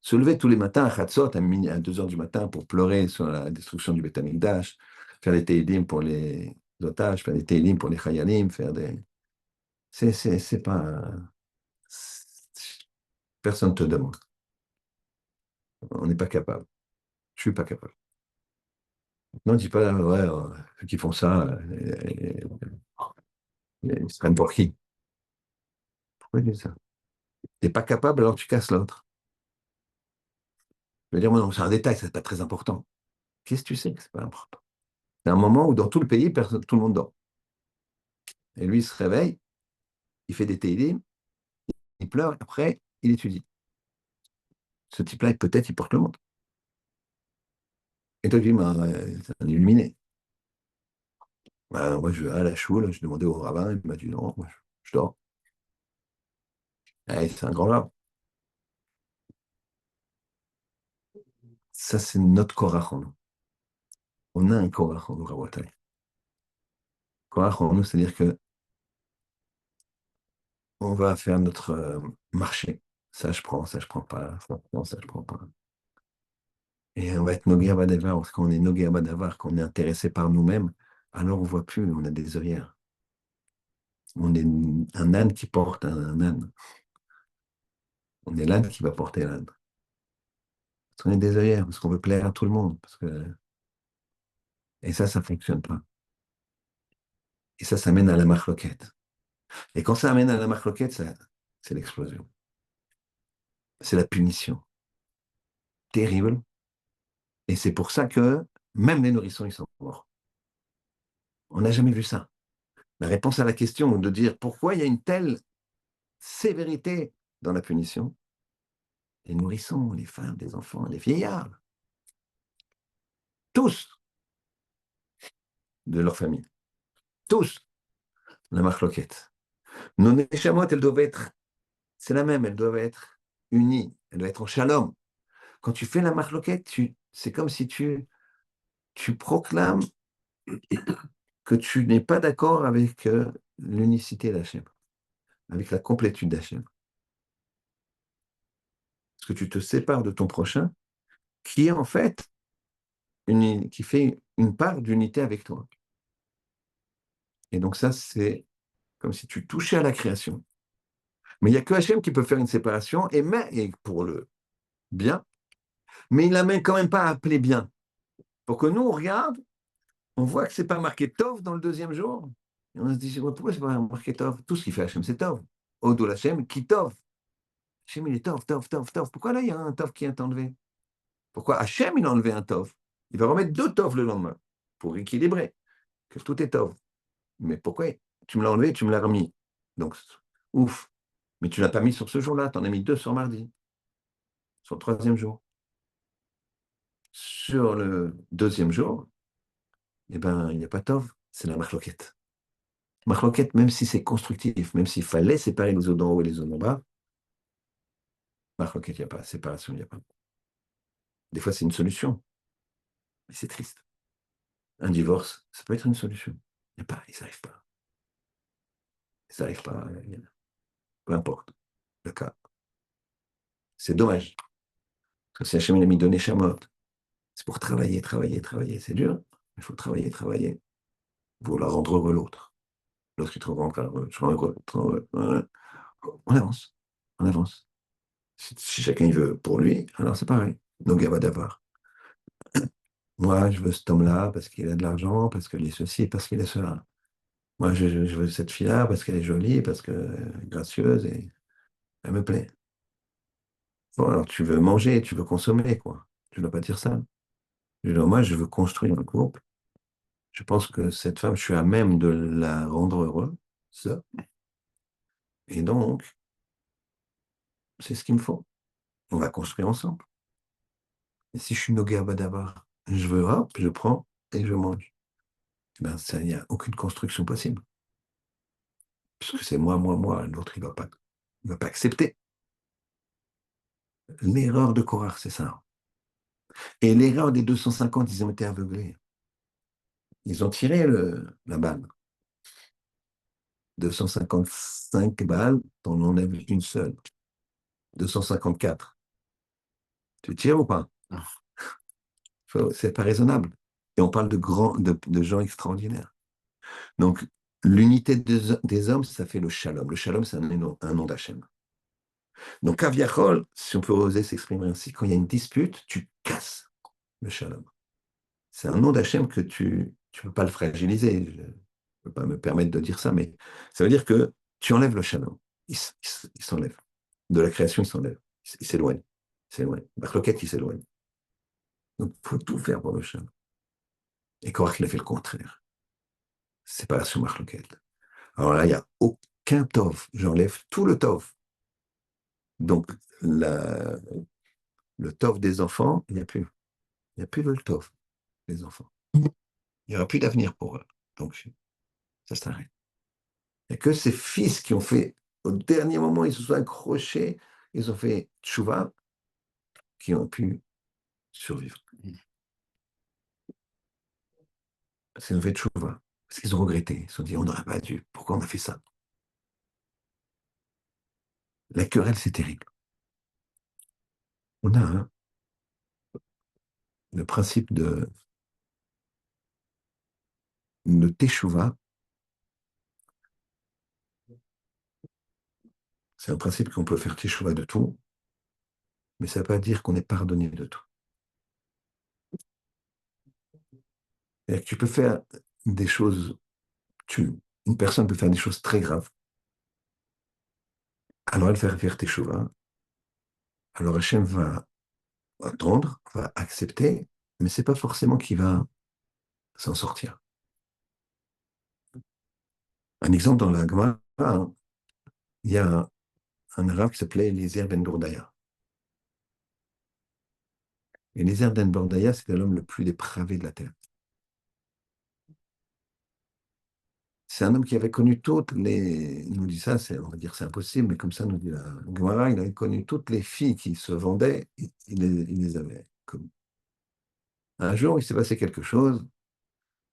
Se lever tous les matins à Chatzot, à 2 heures du matin, pour pleurer sur la destruction du Beth Amikdash, faire des télim pour les otages, faire des télim pour les chayalim, faire des. C'est pas. Personne ne te demande. On n'est pas capable. Je suis pas capable. Non, dis pas, ouais, ceux qui font ça, ils se prennent pour qui? Pourquoi tu dis ça? T'es pas capable, alors tu casses l'autre. Je veux dire, moi, non, c'est un détail, c'est pas très important. Qu'est-ce que tu sais que c'est pas important? C'est un moment où dans tout le pays, tout le monde dort. Et lui, il se réveille, il fait des télim, il pleure, après, il étudie. Ce type-là, peut-être, il porte le monde. Et toi, tu dis, bah, c'est un illuminé. Bah, moi, je vais à la choule, je demandais au rabbin, il m'a dit non, moi, je dors. Eh, c'est un grand là. Ça, c'est notre Korach en nous. On a un Korach en nous, Rabotai. Korach en nous, c'est-à-dire que on va faire notre marché. Ça, je prends pas. Ça, non, ça, je prends pas. Et on va être Noguer Badavar, parce qu'on est Noguer Badavar, qu'on est intéressé par nous-mêmes, alors on ne voit plus, on a des œillères. On est un âne qui porte un âne. On est l'âne qui va porter l'âne. qu'on est des œillères, parce qu'on veut plaire à tout le monde. Et ça ne fonctionne pas. Et ça mène à la marloquette. Et quand ça amène à la marloquette, c'est l'explosion. C'est la punition. Terrible. Et c'est pour ça que même les nourrissons, ils sont morts. On n'a jamais vu ça. La réponse à la question de dire pourquoi il y a une telle sévérité dans la punition, les nourrissons, les femmes, les enfants, les vieillards, tous de leur famille, tous, la marloquette. Nos neshamot, elles doivent être, c'est la même, elles doivent être unies, elles doivent être en shalom. Quand tu fais la marloquette, c'est comme si tu proclames que tu n'es pas d'accord avec l'unicité d'Hachem, avec la complétude d'Hachem. Parce que tu te sépares de ton prochain, qui est en fait, qui fait une part d'unité avec toi. Et donc ça, c'est comme si tu touchais à la création. Mais il n'y a que Hachem qui peut faire une séparation, et pour le bien, mais il ne l'amène quand même pas à appeler bien. Pour que nous, on regarde, on voit que ce n'est pas marqué Tov dans le deuxième jour. Et on se dit, pourquoi ce n'est pas marqué Tov? Tout ce qu'il fait Hachem, c'est Tov. Odol Hachem, qui Tov. Hachem, il est Tov, Tov, Tov, Tov. Pourquoi là, il y a un Tov qui est enlevé? Pourquoi Hachem, il a enlevé un Tov? Il va remettre deux Tov le lendemain, pour équilibrer, que tout est Tov. Mais pourquoi tu me l'as enlevé et tu me l'as remis? Donc, ouf. Mais tu ne l'as pas mis sur ce jour-là, tu en as mis deux sur mardi, sur le troisième jour. Sur le deuxième jour, eh ben, il n'y a pas Tov, c'est la marloquette. Marloquette, même si c'est constructif, même s'il fallait séparer les eaux d'en haut et les eaux d'en bas, marloquette, il n'y a pas, séparation, il n'y a pas. Des fois, c'est une solution, mais c'est triste. Un divorce, ça peut être une solution. Il n'y a pas, ils n'arrivent pas. Ils n'arrivent pas, peu importe le cas. C'est dommage. Parce que si Hachem a mis donné Shamot, c'est pour travailler, travailler, travailler. C'est dur, il faut travailler, travailler pour la rendre heureux l'autre. L'autre qui trouve encore heureux, je rends heureux, on avance, on avance. Si chacun il veut pour lui, alors c'est pareil. Donc il va d'avoir. Moi, je veux cet homme-là parce qu'il a de l'argent, parce qu'il est ceci, parce qu'il est cela. Moi, je veux cette fille-là parce qu'elle est jolie, parce qu'elle est gracieuse et elle me plaît. Bon, alors tu veux manger, tu veux consommer, quoi. Je ne dois pas dire ça. Moi, je veux construire un couple. Je pense que cette femme, je suis à même de la rendre heureuse. Ça. Et donc, c'est ce qu'il me faut. On va construire ensemble. Et si je suis nogué à Badabar, je veux, hop, je prends et je mange. Ben, ça, il n'y a aucune construction possible. Parce que c'est moi, moi, moi. L'autre, il va pas accepter. L'erreur de Korach, c'est ça. Et l'erreur des 250, ils ont été aveuglés. Ils ont tiré la balle. 255 balles, t'en enlèves une seule. 254. Tu tires ou pas? C'est pas raisonnable. Et on parle de gens extraordinaires. Donc, l'unité des hommes, ça fait le shalom. Le shalom, c'est un nom d'Hachem. Donc, Kaviachol, si on peut oser s'exprimer ainsi, quand il y a une dispute, tu casses le shalom. C'est un nom d'Hachem que tu ne peux pas le fragiliser. Je ne peux pas me permettre de dire ça, mais ça veut dire que tu enlèves le shalom. Il s'enlève. De la création, il s'enlève. Il s'éloigne. Il s'éloigne. Marloquette, il s'éloigne. Donc, il faut tout faire pour le shalom. Et Korach, il a fait le contraire. Séparation Marloquette. Alors là, il n'y a aucun tov. J'enlève tout le tov. Donc, le tov des enfants, il n'y a plus. Il n'y a plus le tov des enfants. Il n'y aura plus d'avenir pour eux. Donc, ça s'arrête. Il n'y a que ces fils qui ont fait, au dernier moment, ils se sont accrochés, ils ont fait tchouva, qui ont pu survivre. Parce qu'ils ont fait tchouva. Parce qu'ils ont regretté. Ils se sont dit, on n'aurait pas dû. Pourquoi on a fait ça? La querelle, c'est terrible. On a le principe de teshuva. C'est un principe qu'on peut faire teshuva de tout, mais ça ne veut pas dire qu'on est pardonné de tout. Et que tu peux faire des choses, une personne peut faire des choses très graves. Alors elle va faire teshuva. Alors Hachem va attendre, va accepter, mais c'est pas forcément qu'il va s'en sortir. Un exemple dans la Gemara, hein, il y a un arabe qui s'appelait Eliezer ben Bourdaya. Eliezer ben Bourdaya, c'était l'homme le plus dépravé de la terre. C'est un homme qui avait connu toutes les. Il nous dit ça, on va dire c'est impossible, mais comme ça nous dit la Gemara, il avait connu toutes les filles qui se vendaient, il les avait connues. Un jour, il s'est passé quelque chose,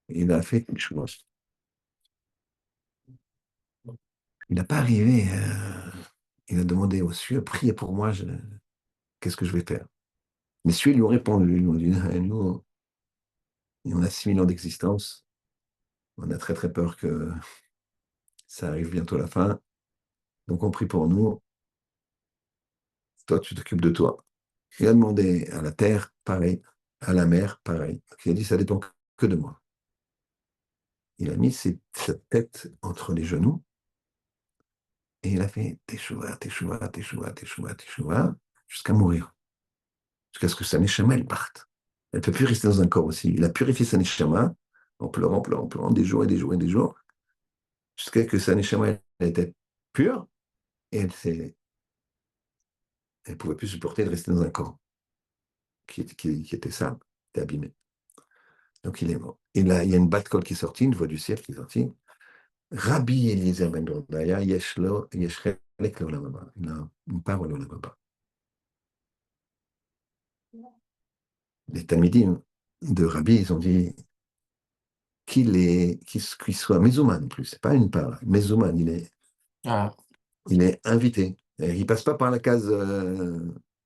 il a fait quelque chose. Il n'a pas arrivé, il a demandé aux cieux, priez pour moi, qu'est-ce que je vais faire? Les cieux lui ont répondu, ils lui ont dit, nous, on a 6 000 ans d'existence, on a très très peur que ça arrive bientôt la fin, donc on prie pour nous, toi tu t'occupes de toi. Il a demandé à la terre, pareil, à la mer, pareil. Donc, il a dit, ça dépend que de moi. Il a mis sa tête entre les genoux et il a fait teshuva, teshuva, teshuva, teshuva, teshuva, jusqu'à mourir, jusqu'à ce que sa neshama, elle parte. Elle ne peut plus rester dans un corps aussi. Il a purifié sa neshama en pleurant, pleurant, pleurant, des jours et des jours et des jours, jusqu'à ce que sa neshama, elle était pure et elle ne pouvait plus supporter de rester dans un corps qui était sale, qui était abîmé. Donc il est mort. Il y a une batte-colle qui est sortie, une voix du ciel qui est sortie. Rabbi Eliezer ben Bordaya, yesh chelek leolam haba. Il a une part au olam haba. Les Talmidim de Rabbi, ils ont dit qu'il soit Mezouman en plus, c'est pas une part. Mezouman, Ah, il est invité. Et il passe pas par la case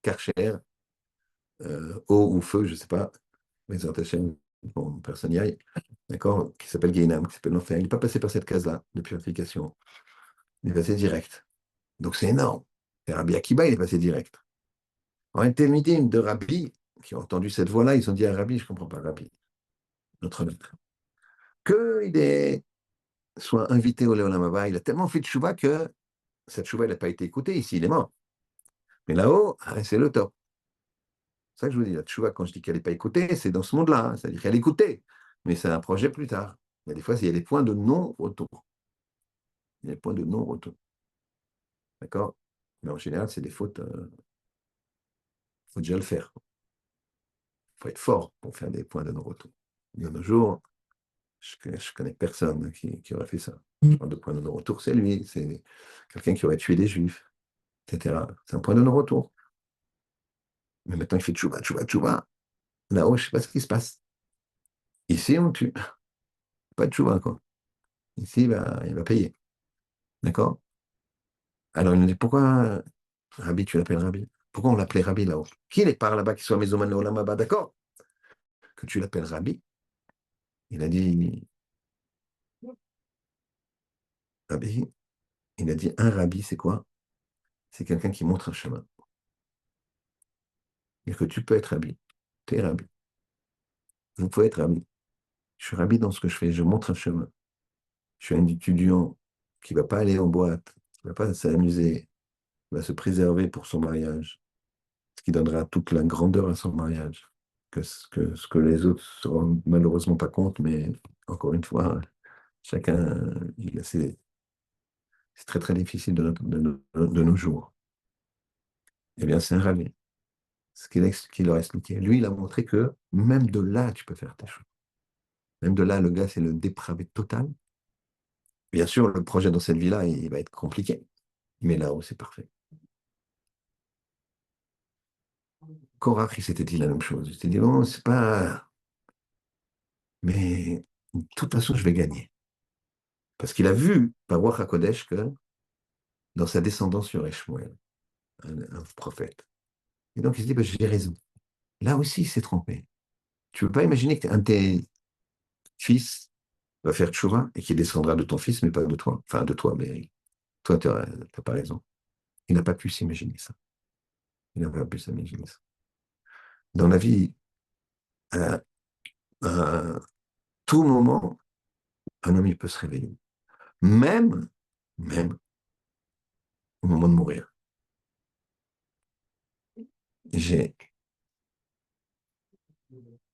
Karcher, eau ou feu, je sais pas. Mais bon, personne n'y aille. D'accord? Qui s'appelle Guénam, qui s'appelle l'enfer. Il n'est pas passé par cette case-là de purification. Il est passé direct. Donc c'est énorme. Et Rabbi Akiba, il est passé direct. En réalité, de Rabbi, qui ont entendu cette voix-là, ils ont dit à Rabbi, je ne comprends pas, Rabbi, notre maître, soit invité au Léolam Abba, il a tellement fait de chouva que cette chouva, elle n'a pas été écoutée. Ici, il est mort. Mais là-haut, c'est le top. C'est ça que je vous dis, la chouva, quand je dis qu'elle n'est pas écoutée, c'est dans ce monde-là. Hein. C'est-à-dire qu'elle est écoutée. Mais c'est un projet plus tard. Il y a des fois, il y a des points de non-retour. Il y a des points de non-retour. D'accord? Mais en général, c'est des fautes. Il faut déjà le faire. Il faut être fort pour faire des points de non-retour. Il y a un jour, je connais personne qui aurait fait ça. Je parle de point de non-retour, c'est lui, c'est quelqu'un qui aurait tué des juifs, etc. C'est un point de non-retour. Mais maintenant, il fait tchouba, tchouba, tchouba. Là-haut, je ne sais pas ce qui se passe. Ici, on tue. Pas de tchouba, quoi. Ici, il va payer. D'accord? Alors, il me dit, pourquoi Rabbi, tu l'appelles Rabbi? Pourquoi on l'appelait Rabbi là-haut? Qui n'est pas là-bas qui soit Mezoman Olam Abba? D'accord? Que tu l'appelles Rabbi? Il a dit, Rabbi, il a dit, un Rabbi, c'est quoi? C'est quelqu'un qui montre un chemin. Et que tu peux être Rabbi. Tu es Rabbi. Vous pouvez être Rabbi. Je suis Rabbi dans ce que je fais. Je montre un chemin. Je suis un étudiant qui ne va pas aller en boîte, qui ne va pas s'amuser, qui va se préserver pour son mariage, ce qui donnera toute la grandeur à son mariage. Ce que les autres ne se rendent malheureusement pas compte, mais encore une fois, chacun, c'est très très difficile de nos jours. Eh bien, c'est un Rabbi. Ce qu'il leur a expliqué. Lui, il a montré que même de là, tu peux faire tes choses. Même de là, le gars, c'est le dépravé total. Bien sûr, le projet dans cette vie-là, il va être compliqué. Mais là-haut, c'est parfait. Korach, il s'était dit la même chose. Il s'était dit, non, c'est pas. Mais de toute façon, je vais gagner. Parce qu'il a vu par Ruach HaKodesh que dans sa descendance, il y aurait Shmuel, un prophète. Et donc, il se dit, bah, j'ai raison. Là aussi, il s'est trompé. Tu ne peux pas imaginer qu'un de tes fils va faire tchouva et qu'il descendra de ton fils, mais pas de toi. Enfin, de toi, mais toi, tu n'as pas raison. Il n'a pas pu s'imaginer ça. Il n'a pas pu s'imaginer ça. Dans la vie, un, tout moment, un homme il peut se réveiller. Même, même au moment de mourir. J'ai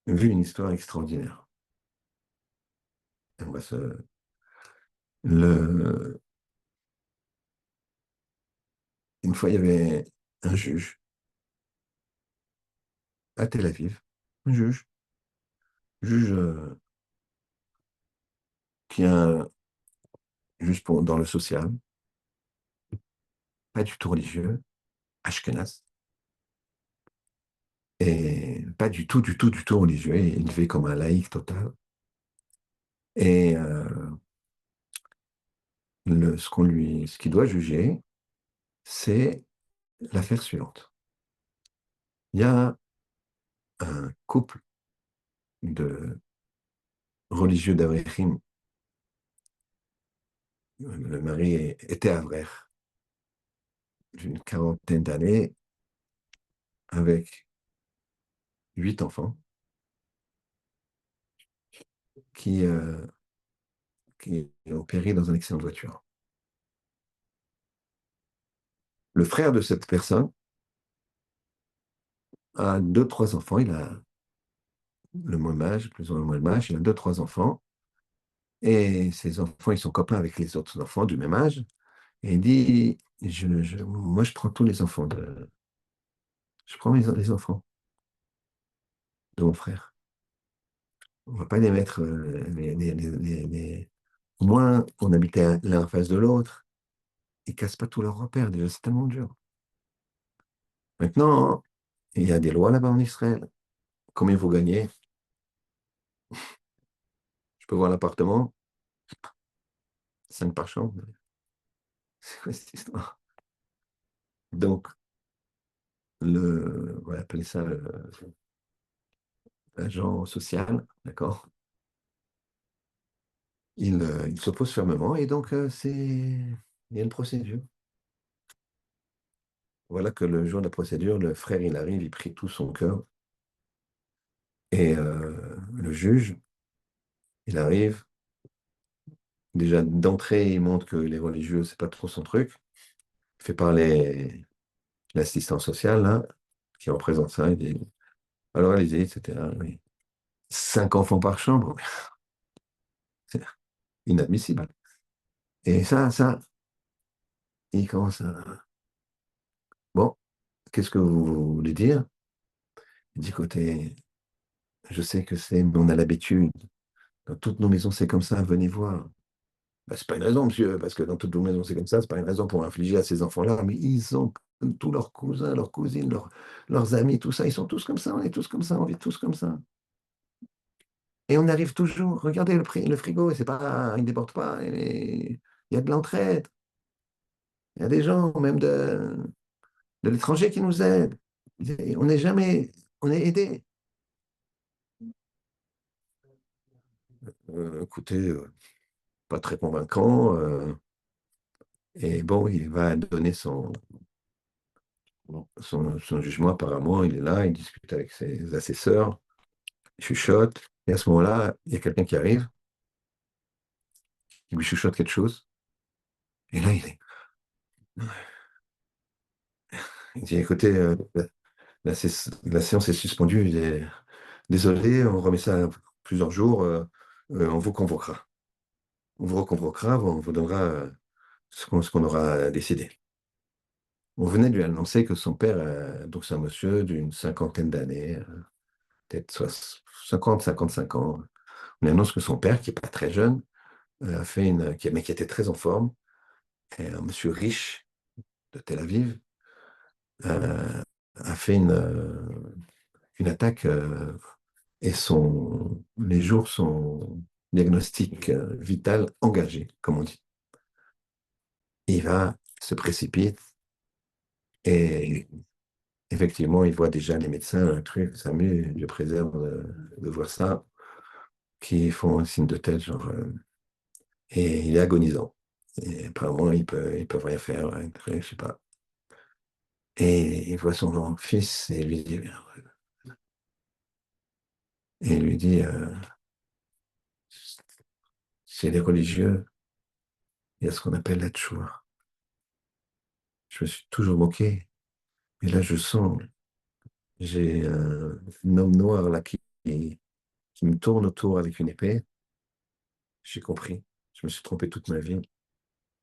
vu une histoire extraordinaire. On va se- le- Une fois, il y avait un juge à Tel Aviv, un juge qui est un juge dans le social, pas du tout religieux, Ashkenaz, et pas du tout, du tout, du tout religieux, et élevé comme un laïc total. Et ce qu'il doit juger, c'est l'affaire suivante. Il y a un couple de religieux d'Avrechim. Le mari était Avrer d'une quarantaine d'années avec 8 enfants qui, euh, qui ont péri dans un accident de voiture. Le frère de cette personne a deux, trois enfants. Il a le même âge, plus ou moins le même âge. Il a deux, trois enfants. Et ces enfants, ils sont copains avec les autres enfants du même âge. Et il dit, moi, je prends tous les enfants je prends les enfants de mon frère. On ne va pas les mettre, au moins, on habitait l'un en face de l'autre. Ils ne cassent pas tous leurs repères. Déjà, c'est tellement dur. Maintenant, il y a des lois là-bas en Israël. Combien vous gagnez? Je peux voir l'appartement? 5 par chambre. C'est quoi cette histoire? Donc, on va appeler ça l'agent social, d'accord? Il s'oppose fermement et donc il y a une procédure. Voilà que le jour de la procédure, le frère, il arrive, il prie tout son cœur. Et le juge, il arrive, déjà d'entrée, il montre que les religieux, c'est pas trop son truc. Il fait parler l'assistant social, là, qui représente ça. Il dit, alors allez-y, etc. Oui. 5 enfants par chambre, c'est inadmissible. Et ça, il commence à... Bon, qu'est-ce que vous voulez dire? Il dit, écoutez, je sais que mais on a l'habitude. Dans toutes nos maisons, c'est comme ça, venez voir. Ben, c'est pas une raison, monsieur, parce que dans toutes nos maisons, c'est comme ça, c'est pas une raison pour infliger à ces enfants-là, mais ils ont tous leurs cousins, leurs cousines, leurs amis, tout ça, ils sont tous comme ça, on est tous comme ça, on vit tous comme ça. Et on arrive toujours, regardez le frigo, c'est pas, il ne déborde pas, il y a de l'entraide, il y a des gens, même de l'étranger qui nous aident. On n'est jamais, on est aidé. Écoutez, pas très convaincant. Et bon, il va donner son jugement. Apparemment, il est là, il discute avec ses assesseurs, il chuchote. Et à ce moment-là, il y a quelqu'un qui arrive, qui lui chuchote quelque chose. Et là, il dit, écoutez, la séance est suspendue. Désolé, on remet ça plusieurs jours. On vous convoquera. On vous reconvoquera, on vous donnera ce qu'on aura décidé. On venait de lui annoncer que son père, donc c'est un monsieur d'une cinquantaine d'années, peut-être 50, 55 ans. On lui annonce que son père, qui n'est pas très jeune, mais qui était très en forme, et un monsieur riche de Tel Aviv, a fait une attaque et les jours sont diagnostic vital engagé, comme on dit. Il va, se précipite et effectivement, il voit déjà les médecins, un truc, Samu, Dieu préserve de voir ça, qui font un signe de tête, genre, et il est agonisant. Et apparemment, ils peuvent rien faire, hein, je sais pas. Et il voit son fils et il lui dit Chez les religieux, il y a ce qu'on appelle la tchouva. Je me suis toujours moqué, mais là, je sens, j'ai un homme noir là qui me tourne autour avec une épée. J'ai compris. Je me suis trompé toute ma vie.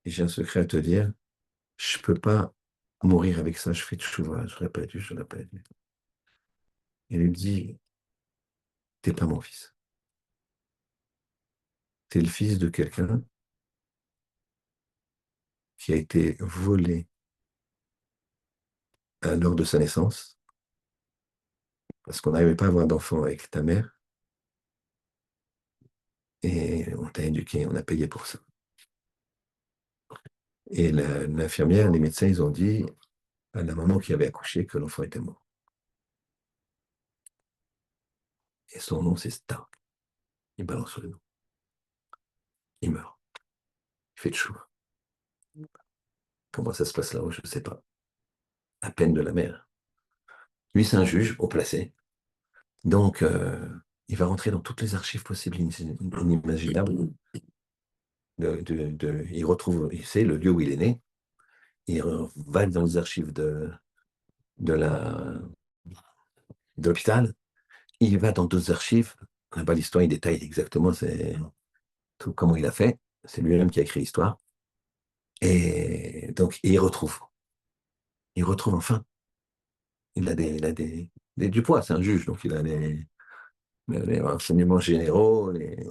Et j'ai un secret à te dire. Je peux pas mourir avec ça. Je fais tchouva. Je l'ai pas dû, je l'ai pas dû. Il lui dit, t'es pas mon fils. T'es le fils de quelqu'un qui a été volé à l'heure de sa naissance parce qu'on n'arrivait pas à avoir d'enfant avec ta mère. Et on t'a éduqué, on a payé pour ça. Et l'infirmière, les médecins, ils ont dit à la maman qui avait accouché que l'enfant était mort. Et son nom, c'est Star. Il balance le nom. Il meurt. Il fait chou. Comment ça se passe là-haut, je ne sais pas. À peine de la mère. Lui, c'est un juge au placé. Donc, il va rentrer dans toutes les archives possibles et inimaginables. Il retrouve, il sait le lieu où il est né. Il va dans les archives de la, de l'hôpital. Il va dans d'autres archives. Là-bas, l'histoire, il détaille exactement tout comment il a fait. C'est lui-même qui a écrit l'histoire. Et donc, il retrouve. Il retrouve enfin. Du poids, c'est un juge, donc il a les renseignements généraux, les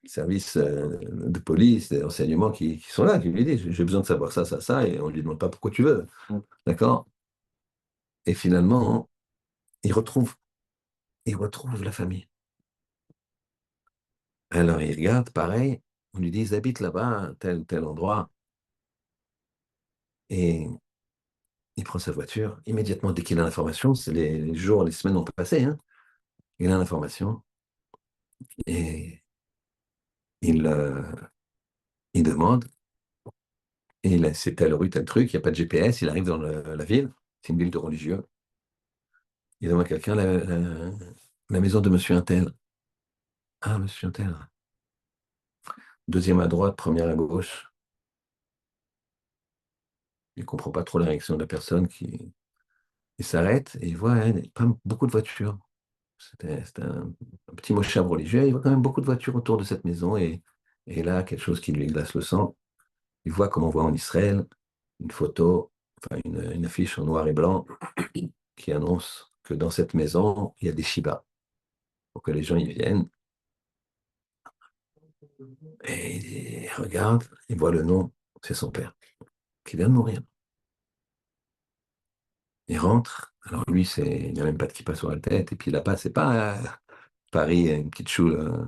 services de police, des renseignements qui sont là, qui lui disent, j'ai besoin de savoir ça, ça, ça, et on ne lui demande pas pourquoi tu veux. D'accord? Et finalement, il retrouve, il retrouve la famille. Alors il regarde, pareil, on lui dit, ils habitent là-bas, tel, tel endroit, et il prend sa voiture, immédiatement, dès qu'il a l'information, c'est les jours, les semaines ont passé, hein, il a l'information, et il demande, et c'est telle rue, tel truc, il n'y a pas de GPS, il arrive dans la ville, c'est une ville de religieux, il demande à quelqu'un la maison de monsieur Untel. Ah, monsieur Untel. Deuxième à droite, première à gauche. Il ne comprend pas trop la réaction de la personne il s'arrête et il voit pas beaucoup de voitures. C'était un petit moshav religieux, il voit quand même beaucoup de voitures autour de cette maison et là, quelque chose qui lui glace le sang. Il voit, comme on voit en Israël, une photo, enfin une affiche en noir et blanc qui annonce que dans cette maison, il y a des Shiba, pour que les gens y viennent. Et il regarde, il voit le nom, c'est son père, qui vient de mourir. Il rentre, alors lui, il n'y a même pas de kippa sur la tête, et puis là-bas, c'est pas Paris, une petite choule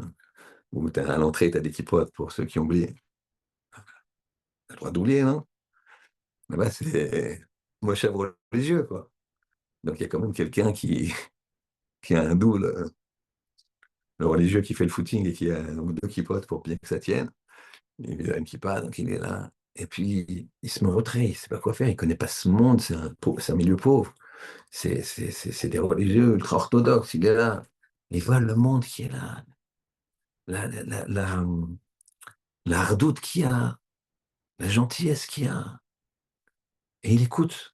où à l'entrée, tu as des kippotes pour ceux qui ont oublié. T'as le droit d'oublier, non? Là-bas, c'est moi, chèvre religieux, quoi. Donc il y a quand même quelqu'un qui a un double, le religieux qui fait le footing et qui a deux kippotes pour bien que ça tienne. Il a une kippa, donc il est là. Et puis, il se met en retrait, il ne sait pas quoi faire, il ne connaît pas ce monde, c'est un milieu pauvre. C'est des religieux ultra-orthodoxes, il est là. Il voit le monde qui est là, la hardoute qu'il y a, la gentillesse qu'il y a. Et il écoute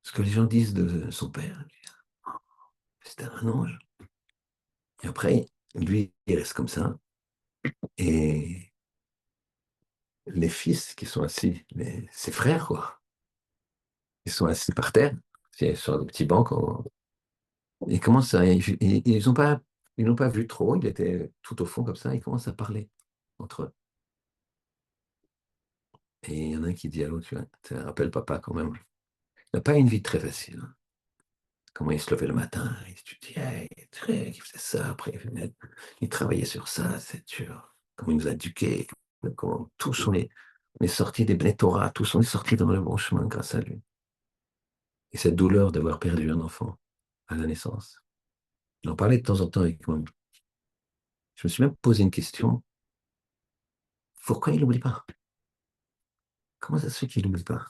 ce que les gens disent de son père. C'était un ange. Et après, lui, il reste comme ça. Et les fils qui sont assis, ses frères, quoi, ils sont assis par terre, sur des petits bancs. Ils commencent ils n'ont pas vu trop, il était tout au fond comme ça, ils commencent à parler entre eux. Et il y en a un qui dit à l'autre, tu vois, ça rappelle papa quand même. Il n'a pas une vie très facile, hein. Comment il se levait le matin, il étudiait, il faisait ça, après il travaillait sur ça, c'est dur. Comment il nous a éduqués, comment tous on est sortis des Bnei Torah, tous on est sortis dans le bon chemin grâce à lui. Et cette douleur d'avoir perdu un enfant à la naissance. J'en parlais de temps en temps avec moi. Je me suis même posé une question. Pourquoi il n'oublie pas? Comment ça se fait qu'il n'oublie pas?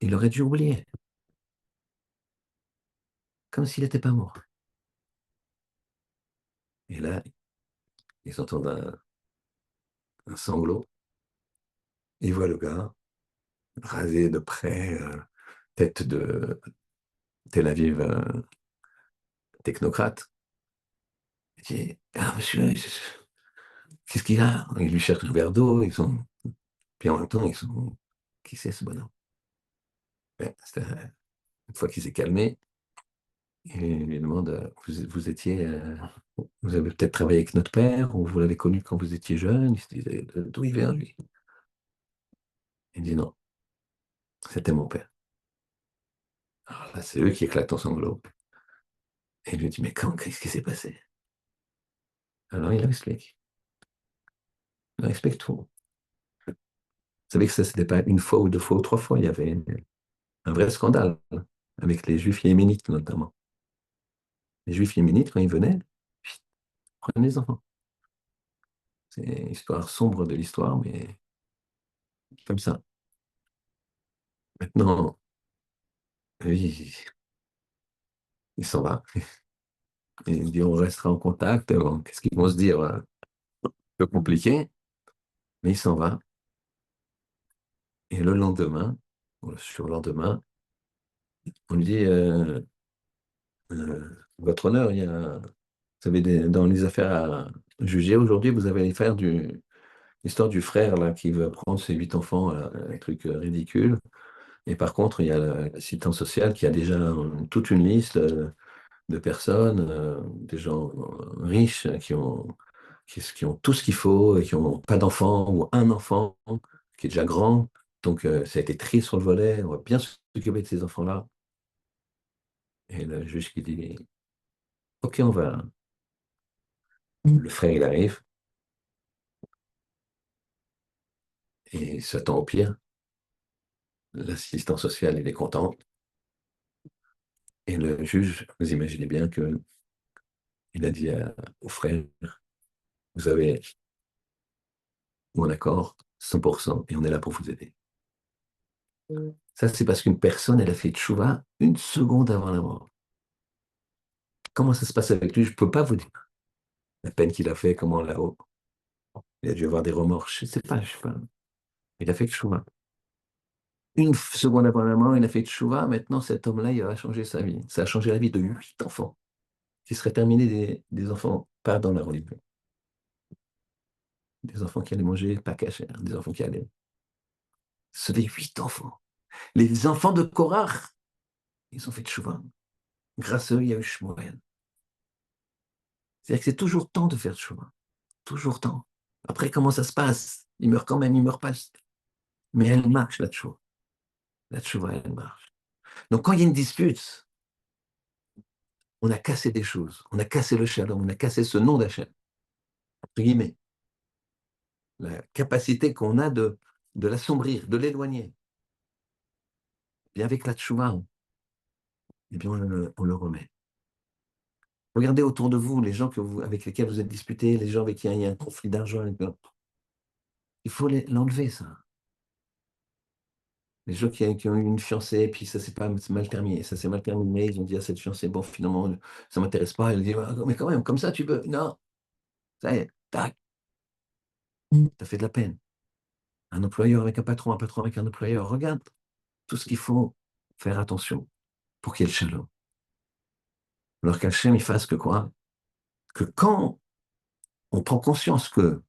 Il aurait dû oublier, comme s'il n'était pas mort. Et là, Ils entendent un sanglot. Ils voient le gars rasé de près, tête de Tel Aviv technocrate. Il dit, ah monsieur, qu'est-ce qu'il a? Il lui cherche un verre d'eau, ils sont. Puis en même temps, ils sont. Qui c'est ce bonhomme? Ouais, une fois qu'il s'est calmé, il lui demande, vous étiez. Vous avez peut-être travaillé avec notre père, ou vous l'avez connu quand vous étiez jeune. Il se disait, d'où il vient, lui? Il dit non, c'était mon père. Alors là, c'est eux qui éclatent en sanglots. Et il lui dit, mais quand, qu'est-ce qui s'est passé? Alors il leur explique. Il leur explique tout. Vous savez que ça, c'était pas une fois ou deux fois ou trois fois. Il y avait un vrai scandale avec les juifs yéménites, notamment. Les juifs yéménites, quand ils venaient, prenaient les enfants. C'est une histoire sombre de l'histoire, mais comme ça. Maintenant, lui, il s'en va. Il dit, on restera en contact. Bon, qu'est-ce qu'ils vont se dire? Un peu compliqué, mais il s'en va. Et le lendemain, ou le surlendemain, on lui dit, votre honneur, vous avez dans les affaires à juger aujourd'hui, vous avez l'affaire l'histoire du frère là, qui veut prendre ses 8 enfants, un truc ridicule. Et par contre, il y a l'assistance sociale qui a déjà toute une liste de personnes, des gens riches qui ont tout ce qu'il faut et qui n'ont pas d'enfants ou un enfant qui est déjà grand. Donc, ça a été trié sur le volet. On va bien s'occuper de ces enfants-là. Et le juge qui dit, OK, on va. Le frère, il arrive et il s'attend au pire. L'assistant social, il est content. Et le juge, vous imaginez bien que il a dit au frère, vous avez mon accord, 100%, et on est là pour vous aider. Ça, c'est parce qu'une personne, elle a fait tchouva une seconde avant la mort. Comment ça se passe avec lui, je ne peux pas vous dire. La peine qu'il a fait, comment là-haut. Il a dû avoir des remords, je ne sais pas, je sais pas. Il a fait tchouva. Une seconde avant la mort, il a fait tchouva. Maintenant, cet homme-là, il va changer sa vie. Ça a changé la vie de 8 enfants, qui seraient terminés des enfants pas dans la religion. Des enfants qui allaient manger pas cachère, des enfants qui allaient. C'est des 8 enfants. Les enfants de Korach, ils ont fait tchouva. Grâce à eux, il y a eu Shmuel. C'est-à-dire que c'est toujours temps de faire tchouva. Toujours temps. Après, comment ça se passe? Il meurt quand même, il meurt pas. Mais elle marche, la tchouva. La tchouva, elle marche. Donc, quand il y a une dispute, on a cassé des choses. On a cassé le shalom, on a cassé ce nom d'Hachem. Entre guillemets. La capacité qu'on a de l'assombrir, de l'éloigner. Et avec la tchouva, eh bien, on le remet. Regardez autour de vous les gens avec lesquels vous êtes disputés, les gens avec qui il y a un conflit d'argent. Il faut l'enlever, ça. Les gens qui ont eu une fiancée, puis ça s'est pas mal terminé. Ça s'est mal terminé. Ils ont dit à cette fiancée, bon, finalement, ça ne m'intéresse pas. Elle dit, ah, mais quand même, comme ça, tu peux. Non, ça y est, tac, t'as fait de la peine. Un employeur avec un patron avec un employeur. Regarde tout ce qu'il faut faire attention pour qu'il y ait le shalom. Alors qu'Hachem, il fasse que quoi? Que quand on prend conscience que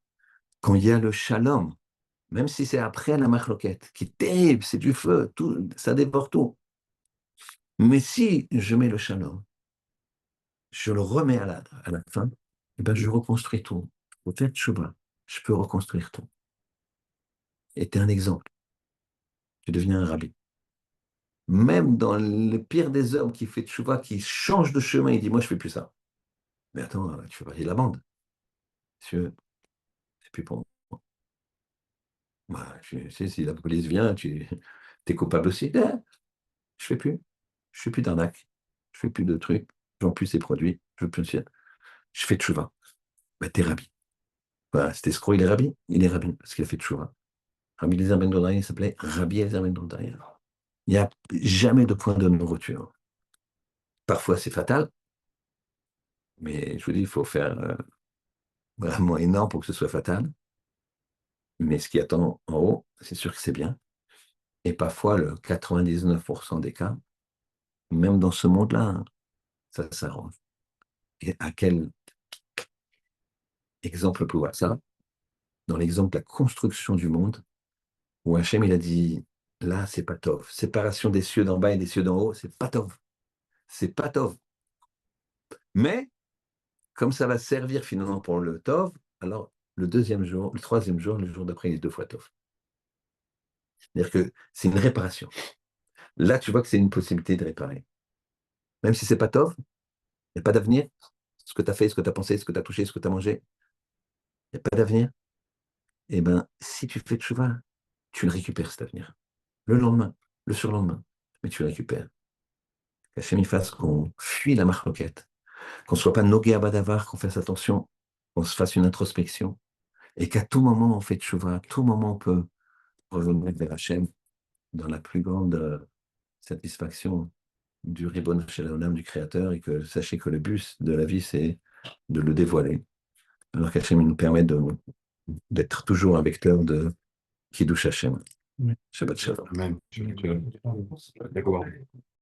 quand il y a le shalom, même si c'est après la machloquette, qui est terrible, c'est du feu, tout, ça dévore tout. Mais si je mets le shalom, je le remets à la fin, et ben je reconstruis tout. Au fait, je peux reconstruire tout. Et tu es un exemple. Tu deviens un rabbi. Même dans le pire des hommes qui fait tchouva, qui change de chemin, il dit, moi, je fais plus ça. Mais attends, tu fais partie de la bande. Monsieur, c'est plus pour moi. Bah, tu sais, si la police vient, tu es coupable aussi. Je fais plus. Je fais plus d'arnaque. Je fais plus de trucs. Je vends plus ces produits. Je veux plus de. Je fais tchouva. Bah, t'es rabbi. Voilà, cet escroc, il est rabbi. Il est rabbi parce qu'il a fait tchouva. Rabbi Eliezer ben Dodaï, il s'appelait Rabbi Eliezer ben Dodaï. Il n'y a jamais de point de non-rupture. Parfois, c'est fatal, mais je vous dis, il faut faire vraiment énorme pour que ce soit fatal. Mais ce qui attend en haut, c'est sûr que c'est bien. Et parfois, le 99% des cas, même dans ce monde-là, hein, ça s'arrange. Et à quel exemple on peut voir ça? Dans l'exemple de la construction du monde, où Hachem, il a dit, là, c'est pas tov. Séparation des cieux d'en bas et des cieux d'en haut, c'est pas tov. C'est pas tov. Mais, comme ça va servir finalement pour le tov, alors le deuxième jour, le troisième jour, le jour d'après, il est deux fois tov. C'est-à-dire que c'est une réparation. Là, tu vois que c'est une possibilité de réparer. Même si c'est pas tov, il n'y a pas d'avenir. Ce que tu as fait, ce que tu as pensé, ce que tu as touché, ce que tu as mangé, il n'y a pas d'avenir. Eh bien, si tu fais tchouva, tu le récupères cet avenir. Le lendemain, le surlendemain, mais tu le récupères. Qu'Hachem il fasse qu'on fuit la marloquette, qu'on ne soit pas nogué à badavar, qu'on fasse attention, qu'on se fasse une introspection, et qu'à tout moment on fait tchouva, à tout moment on peut revenir vers Hachem dans la plus grande satisfaction du Ribbon Shalom, du Créateur, et que sachez que le but de la vie, c'est de le dévoiler. Alors qu'Hachem nous permet d'être toujours un vecteur de Kiddush Hachem. Oui. Shabbat Shalom. Amen. D'accord.